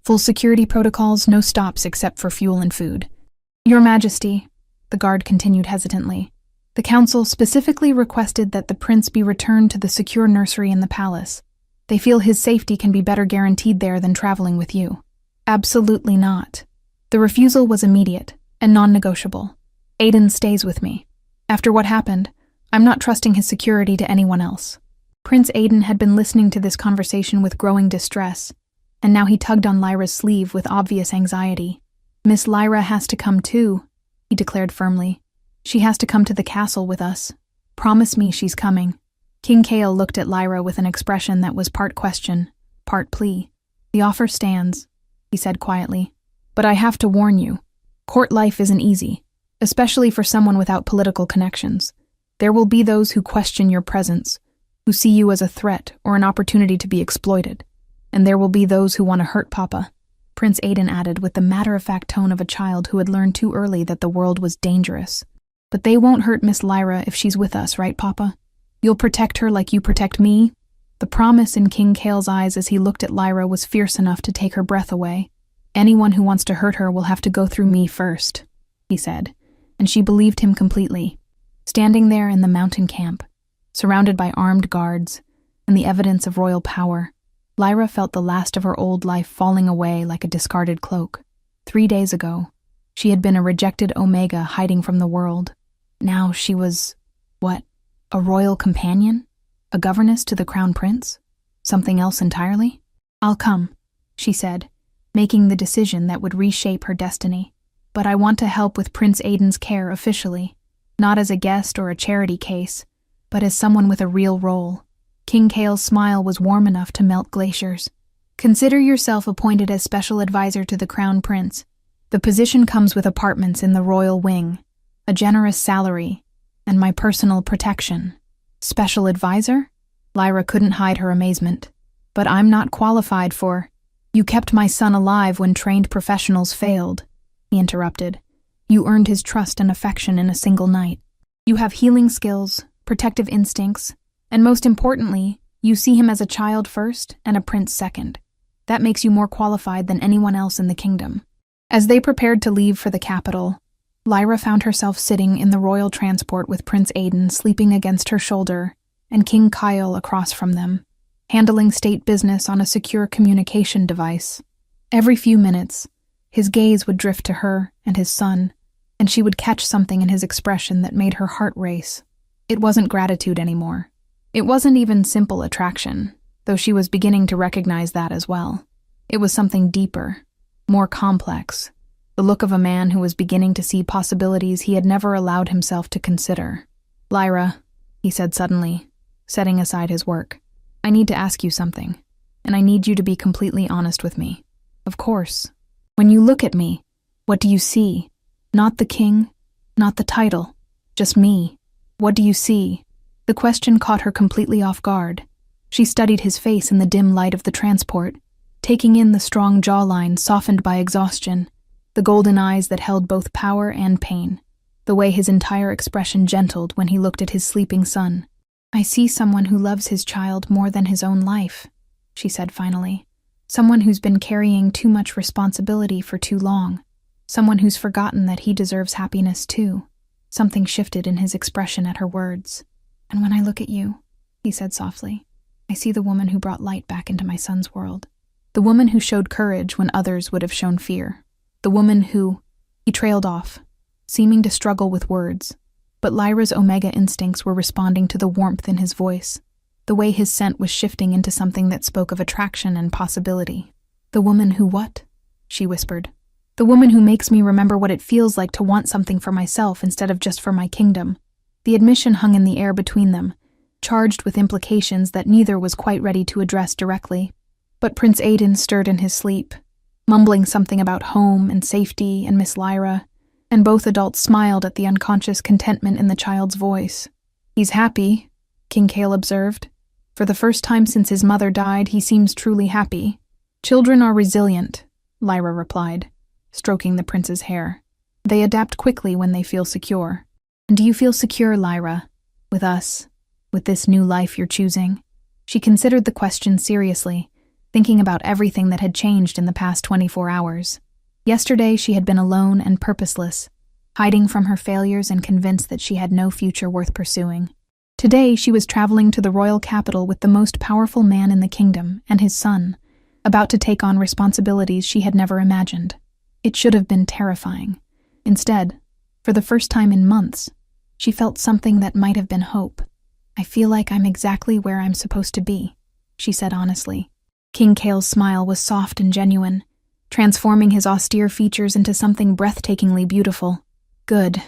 Full security protocols, no stops except for fuel and food. Your Majesty, the guard continued hesitantly. The council specifically requested that the prince be returned to the secure nursery in the palace. They feel his safety can be better guaranteed there than traveling with you. Absolutely not. The refusal was immediate and non-negotiable. Aiden stays with me. After what happened, I'm not trusting his security to anyone else. Prince Aiden had been listening to this conversation with growing distress, and now he tugged on Lyra's sleeve with obvious anxiety. Miss Lyra has to come too, he declared firmly. She has to come to the castle with us. Promise me she's coming. King Kale looked at Lyra with an expression that was part question, part plea. The offer stands, he said quietly. But I have to warn you, court life isn't easy, especially for someone without political connections. There will be those who question your presence, who see you as a threat or an opportunity to be exploited. And there will be those who want to hurt Papa, Prince Aiden added with the matter-of-fact tone of a child who had learned too early that the world was dangerous. But they won't hurt Miss Lyra if she's with us, right, Papa? You'll protect her like you protect me? The promise in King Kale's eyes as he looked at Lyra was fierce enough to take her breath away. Anyone who wants to hurt her will have to go through me first, he said, and she believed him completely. Standing there in the mountain camp, surrounded by armed guards and the evidence of royal power, Lyra felt the last of her old life falling away like a discarded cloak. 3 days ago, she had been a rejected Omega hiding from the world. Now she was, what, a royal companion? A governess to the crown prince? Something else entirely? I'll come, she said, making the decision that would reshape her destiny. But I want to help with Prince Aiden's care officially, not as a guest or a charity case, but as someone with a real role. King Kale's smile was warm enough to melt glaciers. Consider yourself appointed as special advisor to the crown prince. The position comes with apartments in the royal wing, a generous salary, and my personal protection. Special advisor? Lyra couldn't hide her amazement. But I'm not qualified for— You kept my son alive when trained professionals failed, he interrupted. You earned his trust and affection in a single night. You have healing skills, protective instincts, and most importantly, you see him as a child first and a prince second. That makes you more qualified than anyone else in the kingdom. As they prepared to leave for the capital, Lyra found herself sitting in the royal transport with Prince Aiden sleeping against her shoulder and King Kyle across from them, handling state business on a secure communication device. Every few minutes, his gaze would drift to her and his son, and she would catch something in his expression that made her heart race. It wasn't gratitude anymore. It wasn't even simple attraction, though she was beginning to recognize that as well. It was something deeper, more complex, the look of a man who was beginning to see possibilities he had never allowed himself to consider. Lyra, he said suddenly, setting aside his work, I need to ask you something, and I need you to be completely honest with me. Of course. When you look at me, what do you see? Not the king, not the title, just me. What do you see? The question caught her completely off guard. She studied his face in the dim light of the transport, taking in the strong jawline softened by exhaustion, the golden eyes that held both power and pain, the way his entire expression gentled when he looked at his sleeping son. I see someone who loves his child more than his own life, she said finally. Someone who's been carrying too much responsibility for too long. Someone who's forgotten that he deserves happiness too. Something shifted in his expression at her words. And when I look at you, he said softly, I see the woman who brought light back into my son's world. The woman who showed courage when others would have shown fear. The woman who— He trailed off, seeming to struggle with words. But Lyra's Omega instincts were responding to the warmth in his voice, the way his scent was shifting into something that spoke of attraction and possibility. The woman who what? She whispered. The woman who makes me remember what it feels like to want something for myself instead of just for my kingdom. The admission hung in the air between them, charged with implications that neither was quite ready to address directly. But Prince Aidan stirred in his sleep, mumbling something about home and safety and Miss Lyra, and both adults smiled at the unconscious contentment in the child's voice. "He's happy," King Cale observed. "For the first time since his mother died, he seems truly happy." "Children are resilient," Lyra replied, stroking the prince's hair. "They adapt quickly when they feel secure." "And do you feel secure, Lyra? With us? With this new life you're choosing?" She considered the question seriously, thinking about everything that had changed in the past 24 hours. Yesterday she had been alone and purposeless, hiding from her failures and convinced that she had no future worth pursuing. Today she was traveling to the royal capital with the most powerful man in the kingdom and his son, about to take on responsibilities she had never imagined. It should have been terrifying. Instead, for the first time in months, she felt something that might have been hope. "I feel like I'm exactly where I'm supposed to be," she said honestly. King Cale's smile was soft and genuine, transforming his austere features into something breathtakingly beautiful. "Good,"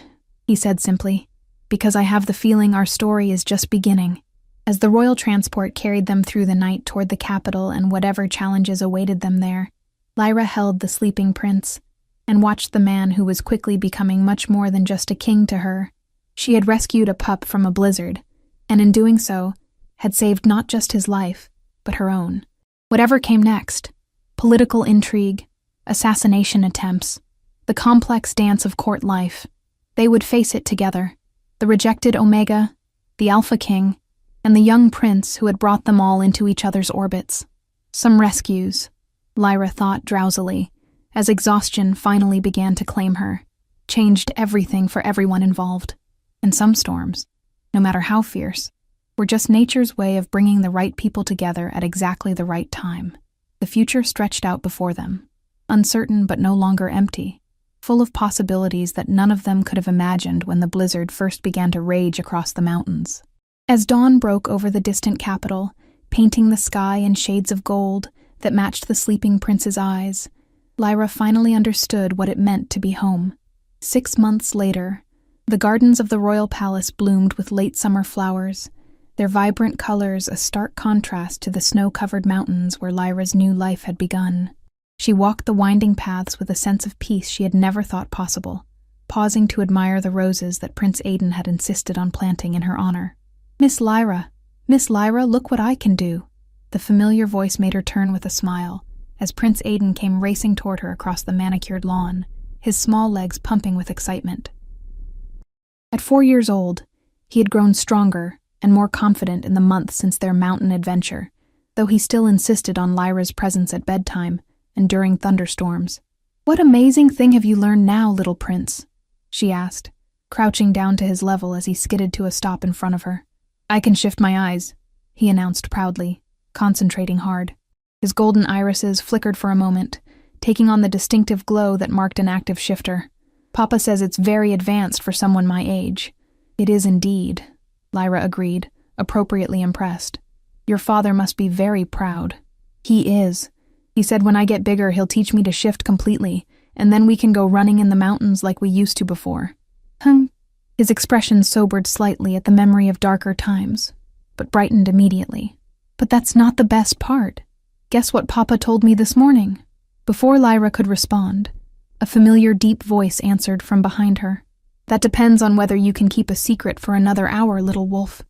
he said simply, "because I have the feeling our story is just beginning." As the royal transport carried them through the night toward the capital and whatever challenges awaited them there, Lyra held the sleeping prince and watched the man who was quickly becoming much more than just a king to her. She had rescued a pup from a blizzard, and in doing so, had saved not just his life, but her own. Whatever came next, political intrigue, assassination attempts, the complex dance of court life, they would face it together. The rejected Omega, the Alpha King, and the young prince who had brought them all into each other's orbits. Some rescues, Lyra thought drowsily, as exhaustion finally began to claim her, changed everything for everyone involved. And some storms, no matter how fierce, were just nature's way of bringing the right people together at exactly the right time. The future stretched out before them, uncertain but no longer empty, full of possibilities that none of them could have imagined when the blizzard first began to rage across the mountains. As dawn broke over the distant capital, painting the sky in shades of gold that matched the sleeping prince's eyes, Lyra finally understood what it meant to be home. 6 months later, the gardens of the royal palace bloomed with late summer flowers, their vibrant colors a stark contrast to the snow-covered mountains where Lyra's new life had begun. She walked the winding paths with a sense of peace she had never thought possible, pausing to admire the roses that Prince Aidan had insisted on planting in her honor. Miss Lyra, look what I can do." The familiar voice made her turn with a smile, as Prince Aidan came racing toward her across the manicured lawn, his small legs pumping with excitement. At 4 years old, he had grown stronger and more confident in the months since their mountain adventure, though he still insisted on Lyra's presence at bedtime and during thunderstorms. "What amazing thing have you learned now, little prince?" she asked, crouching down to his level as he skidded to a stop in front of her. "I can shift my eyes," he announced proudly, concentrating hard. His golden irises flickered for a moment, taking on the distinctive glow that marked an active shifter. "Papa says it's very advanced for someone my age." "It is indeed," Lyra agreed, appropriately impressed. "Your father must be very proud." "He is. He said when I get bigger he'll teach me to shift completely, and then we can go running in the mountains like we used to before." His expression sobered slightly at the memory of darker times, but brightened immediately. "But that's not the best part. Guess what Papa told me this morning?" Before Lyra could respond, a familiar deep voice answered from behind her. "That depends on whether you can keep a secret for another hour, little wolf."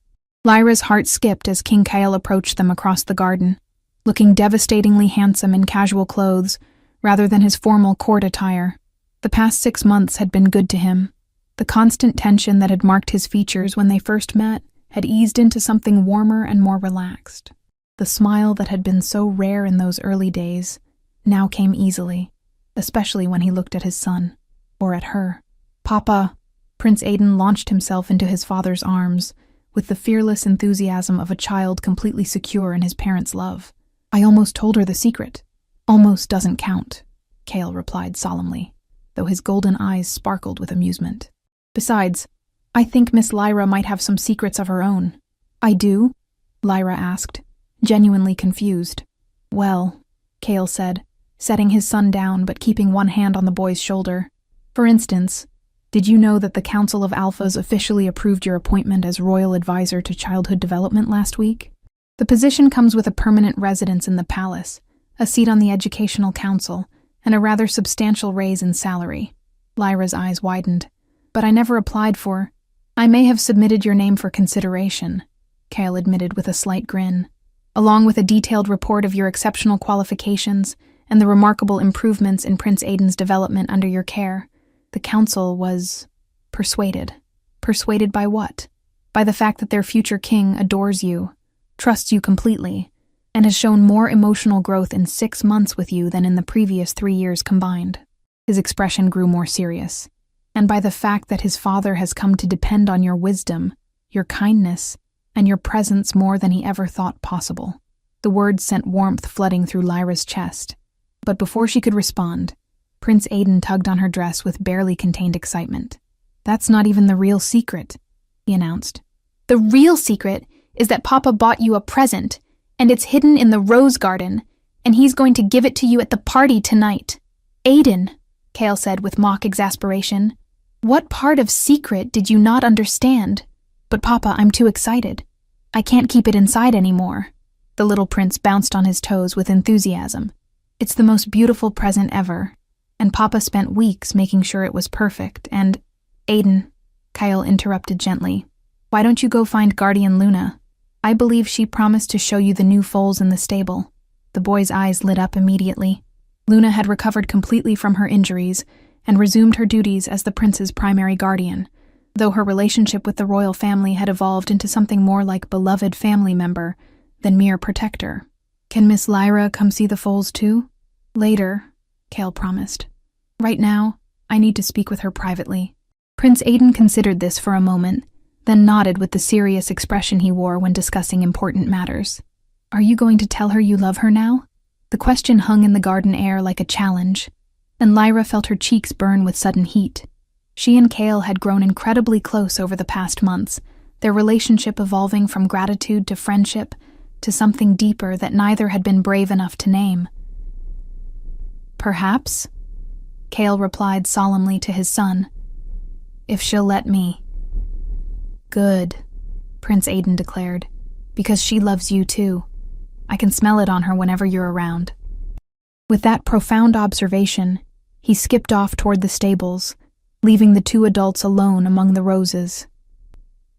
Lyra's heart skipped as King Cale approached them across the garden, looking devastatingly handsome in casual clothes rather than his formal court attire. The past 6 months had been good to him. The constant tension that had marked his features when they first met had eased into something warmer and more relaxed. The smile that had been so rare in those early days now came easily, especially when he looked at his son, or at her. "Papa!" Prince Aidan launched himself into his father's arms, with the fearless enthusiasm of a child completely secure in his parents' love. "I almost told her the secret." "Almost doesn't count," Cale replied solemnly, though his golden eyes sparkled with amusement. "Besides, I think Miss Lyra might have some secrets of her own." "I do?" Lyra asked, genuinely confused. "Well," Cale said, setting his son down but keeping one hand on the boy's shoulder. For instance, did you know that the Council of Alphas officially approved your appointment as Royal Advisor to Childhood Development last week? The position comes with a permanent residence in the palace, a seat on the Educational Council, and a rather substantial raise in salary. Lyra's eyes widened. But I never applied for. I may have submitted your name for consideration, Kale admitted with a slight grin. Along with a detailed report of your exceptional qualifications and the remarkable improvements in Prince Aiden's development under your care, the council was persuaded. Persuaded by what? By the fact that their future king adores you, trusts you completely, and has shown more emotional growth in 6 months with you than in the previous 3 years combined. His expression grew more serious. And by the fact that his father has come to depend on your wisdom, your kindness, and your presence more than he ever thought possible. The words sent warmth flooding through Lyra's chest. But before she could respond, Prince Aiden tugged on her dress with barely contained excitement. That's not even the real secret, he announced. The real secret is that Papa bought you a present, and it's hidden in the rose garden, and he's going to give it to you at the party tonight. Aiden, Kale said with mock exasperation. What part of secret did you not understand? But Papa, I'm too excited. I can't keep it inside anymore. The little prince bounced on his toes with enthusiasm. It's the most beautiful present ever, and Papa spent weeks making sure it was perfect, and— Aiden, Kyle interrupted gently. Why don't you go find Guardian Luna? I believe she promised to show you the new foals in the stable. The boy's eyes lit up immediately. Luna had recovered completely from her injuries and resumed her duties as the prince's primary guardian, though her relationship with the royal family had evolved into something more like beloved family member than mere protector. Can Miss Lyra come see the foals too? Later, Kale promised. Right now, I need to speak with her privately. Prince Aiden considered this for a moment, then nodded with the serious expression he wore when discussing important matters. Are you going to tell her you love her now? The question hung in the garden air like a challenge, and Lyra felt her cheeks burn with sudden heat. She and Kale had grown incredibly close over the past months, their relationship evolving from gratitude to friendship to something deeper that neither had been brave enough to name. Perhaps, Kale replied solemnly to his son. If she'll let me. Good, Prince Aiden declared, because she loves you too. I can smell it on her whenever you're around. With that profound observation, he skipped off toward the stables, leaving the two adults alone among the roses.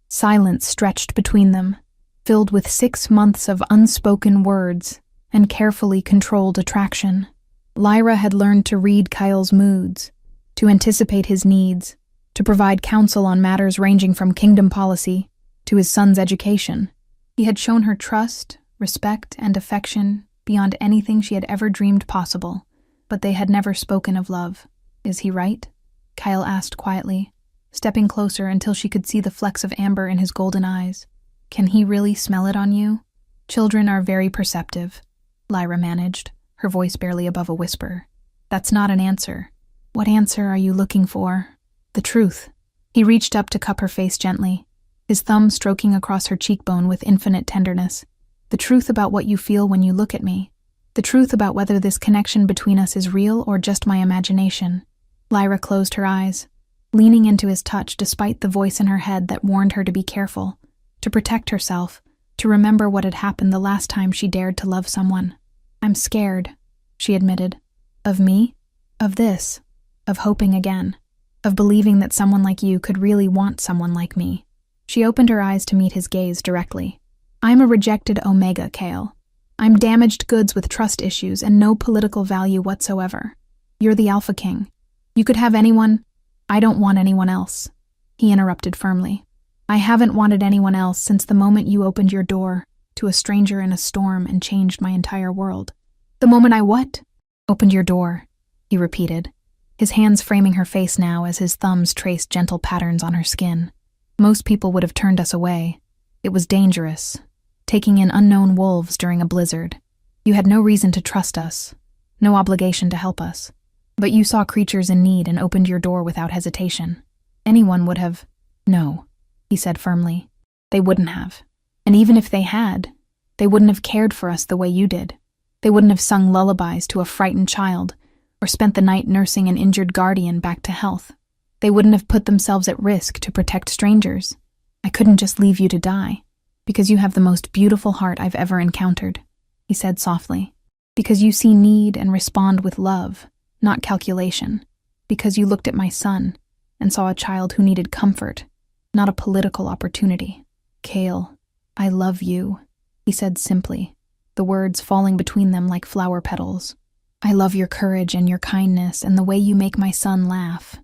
Silence stretched between them, filled with 6 months of unspoken words and carefully controlled attraction. Lyra had learned to read Kyle's moods, to anticipate his needs, to provide counsel on matters ranging from kingdom policy to his son's education. He had shown her trust, respect, and affection beyond anything she had ever dreamed possible, but they had never spoken of love. Is he right? Kyle asked quietly, stepping closer until she could see the flecks of amber in his golden eyes. Can he really smell it on you? Children are very perceptive, Lyra managed, her voice barely above a whisper. That's not an answer. What answer are you looking for? The truth. He reached up to cup her face gently, his thumb stroking across her cheekbone with infinite tenderness. The truth about what you feel when you look at me. The truth about whether this connection between us is real or just my imagination. Lyra closed her eyes, leaning into his touch despite the voice in her head that warned her to be careful, to protect herself, to remember what had happened the last time she dared to love someone. I'm scared, she admitted. Of me? Of this. Of hoping again. Of believing that someone like you could really want someone like me. She opened her eyes to meet his gaze directly. I'm a rejected Omega, Kale. I'm damaged goods with trust issues and no political value whatsoever. You're the Alpha King. You could have anyone. I don't want anyone else. He interrupted firmly. I haven't wanted anyone else since the moment you opened your door to a stranger in a storm and changed my entire world. The moment I what? Opened your door, he repeated, his hands framing her face now as his thumbs traced gentle patterns on her skin. Most people would have turned us away. It was dangerous, taking in unknown wolves during a blizzard. You had no reason to trust us, no obligation to help us. But you saw creatures in need and opened your door without hesitation. Anyone would have— No, he said firmly. They wouldn't have. And even if they had, they wouldn't have cared for us the way you did. They wouldn't have sung lullabies to a frightened child or spent the night nursing an injured guardian back to health. They wouldn't have put themselves at risk to protect strangers. I couldn't just leave you to die, because you have the most beautiful heart I've ever encountered, he said softly. Because you see need and respond with love, not calculation. Because you looked at my son and saw a child who needed comfort, not a political opportunity. Cale, I love you, he said simply, the words falling between them like flower petals. I love your courage and your kindness and the way you make my son laugh.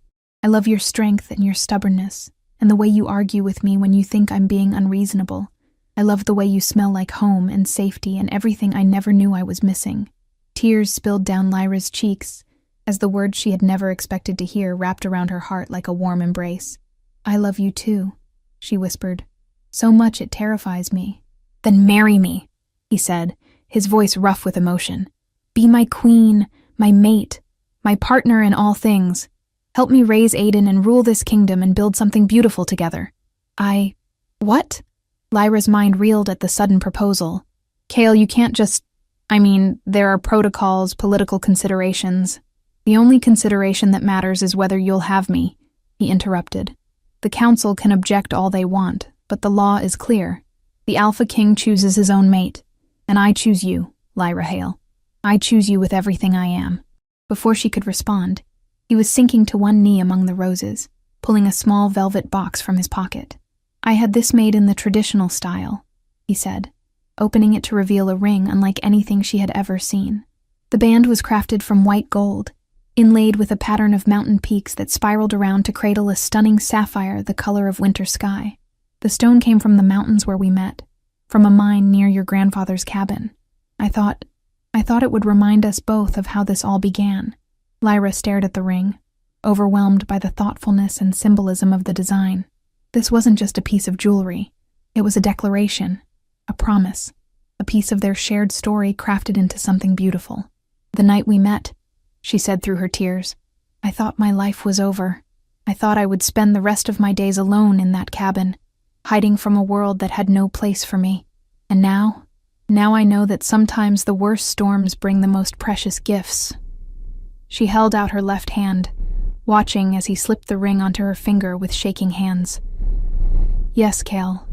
I love your strength and your stubbornness and the way you argue with me when you think I'm being unreasonable. I love the way you smell like home and safety and everything I never knew I was missing. Tears spilled down Lyra's cheeks as the words she had never expected to hear wrapped around her heart like a warm embrace. I love you too, she whispered. So much it terrifies me. Then marry me, he said, his voice rough with emotion. Be my queen, my mate, my partner in all things. Help me raise Aiden and rule this kingdom and build something beautiful together. What? Lyra's mind reeled at the sudden proposal. Cale, you can't just... there are protocols, political considerations. The only consideration that matters is whether you'll have me, he interrupted. The council can object all they want, but the law is clear. The Alpha King chooses his own mate, and I choose you, Lyra Hale. I choose you with everything I am. Before she could respond, he was sinking to one knee among the roses, pulling a small velvet box from his pocket. I had this made in the traditional style, he said, opening it to reveal a ring unlike anything she had ever seen. The band was crafted from white gold, inlaid with a pattern of mountain peaks that spiraled around to cradle a stunning sapphire the color of winter sky. The stone came from the mountains where we met, from a mine near your grandfather's cabin. I thought it would remind us both of how this all began. Lyra stared at the ring, overwhelmed by the thoughtfulness and symbolism of the design. This wasn't just a piece of jewelry. It was a declaration, a promise, a piece of their shared story crafted into something beautiful. The night we met, she said through her tears, I thought my life was over. I thought I would spend the rest of my days alone in that cabin, hiding from a world that had no place for me. And now I know that sometimes the worst storms bring the most precious gifts. She held out her left hand, watching as he slipped the ring onto her finger with shaking hands. Yes, Cale.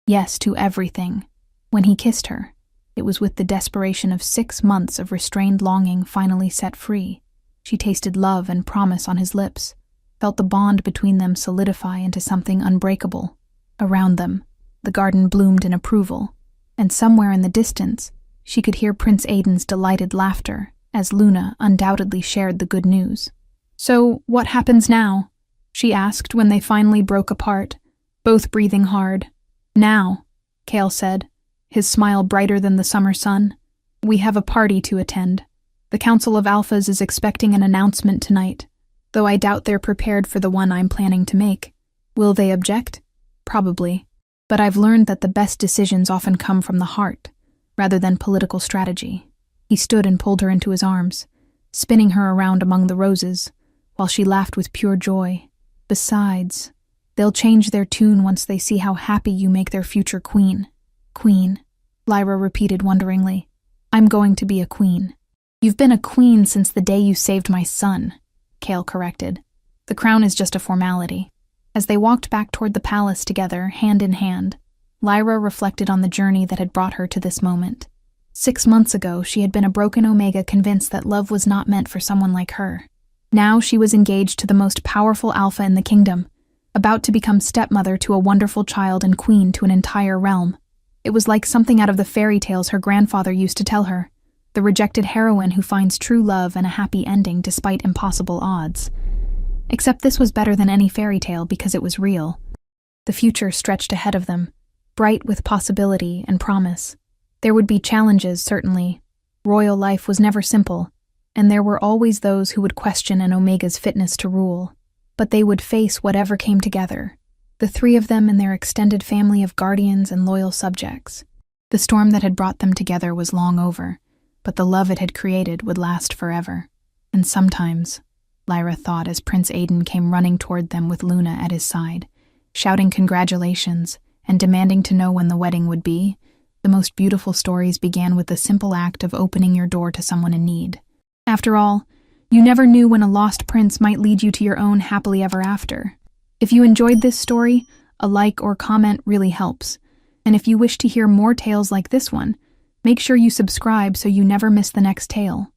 Yes to everything. When he kissed her, it was with the desperation of 6 months of restrained longing finally set free. She tasted love and promise on his lips, felt the bond between them solidify into something unbreakable. Around them, the garden bloomed in approval, and somewhere in the distance, she could hear Prince Aiden's delighted laughter as Luna undoubtedly shared the good news. So, what happens now? She asked when they finally broke apart, both breathing hard. Now, Cale said, his smile brighter than the summer sun. We have a party to attend. The Council of Alphas is expecting an announcement tonight, though I doubt they're prepared for the one I'm planning to make. Will they object? Probably. But I've learned that the best decisions often come from the heart, rather than political strategy. He stood and pulled her into his arms, spinning her around among the roses, while she laughed with pure joy. Besides, they'll change their tune once they see how happy you make their future queen. Queen, Lyra repeated wonderingly. I'm going to be a queen. You've been a queen since the day you saved my son, Cale corrected. The crown is just a formality. As they walked back toward the palace together, hand in hand, Lyra reflected on the journey that had brought her to this moment. 6 months ago, she had been a broken Omega convinced that love was not meant for someone like her. Now she was engaged to the most powerful Alpha in the kingdom, about to become stepmother to a wonderful child and queen to an entire realm. It was like something out of the fairy tales her grandfather used to tell her, the rejected heroine who finds true love and a happy ending despite impossible odds. Except this was better than any fairy tale because it was real. The future stretched ahead of them, bright with possibility and promise. There would be challenges, certainly. Royal life was never simple, and there were always those who would question an Omega's fitness to rule. But they would face whatever came together, the 3 of them and their extended family of guardians and loyal subjects. The storm that had brought them together was long over, but the love it had created would last forever. And sometimes, Lyra thought as Prince Aiden came running toward them with Luna at his side, shouting congratulations and demanding to know when the wedding would be, The most beautiful stories began with the simple act of opening your door to someone in need. After all, you never knew when a lost prince might lead you to your own happily ever after. If you enjoyed this story, a like or comment really helps. And if you wish to hear more tales like this one, make sure you subscribe so you never miss the next tale.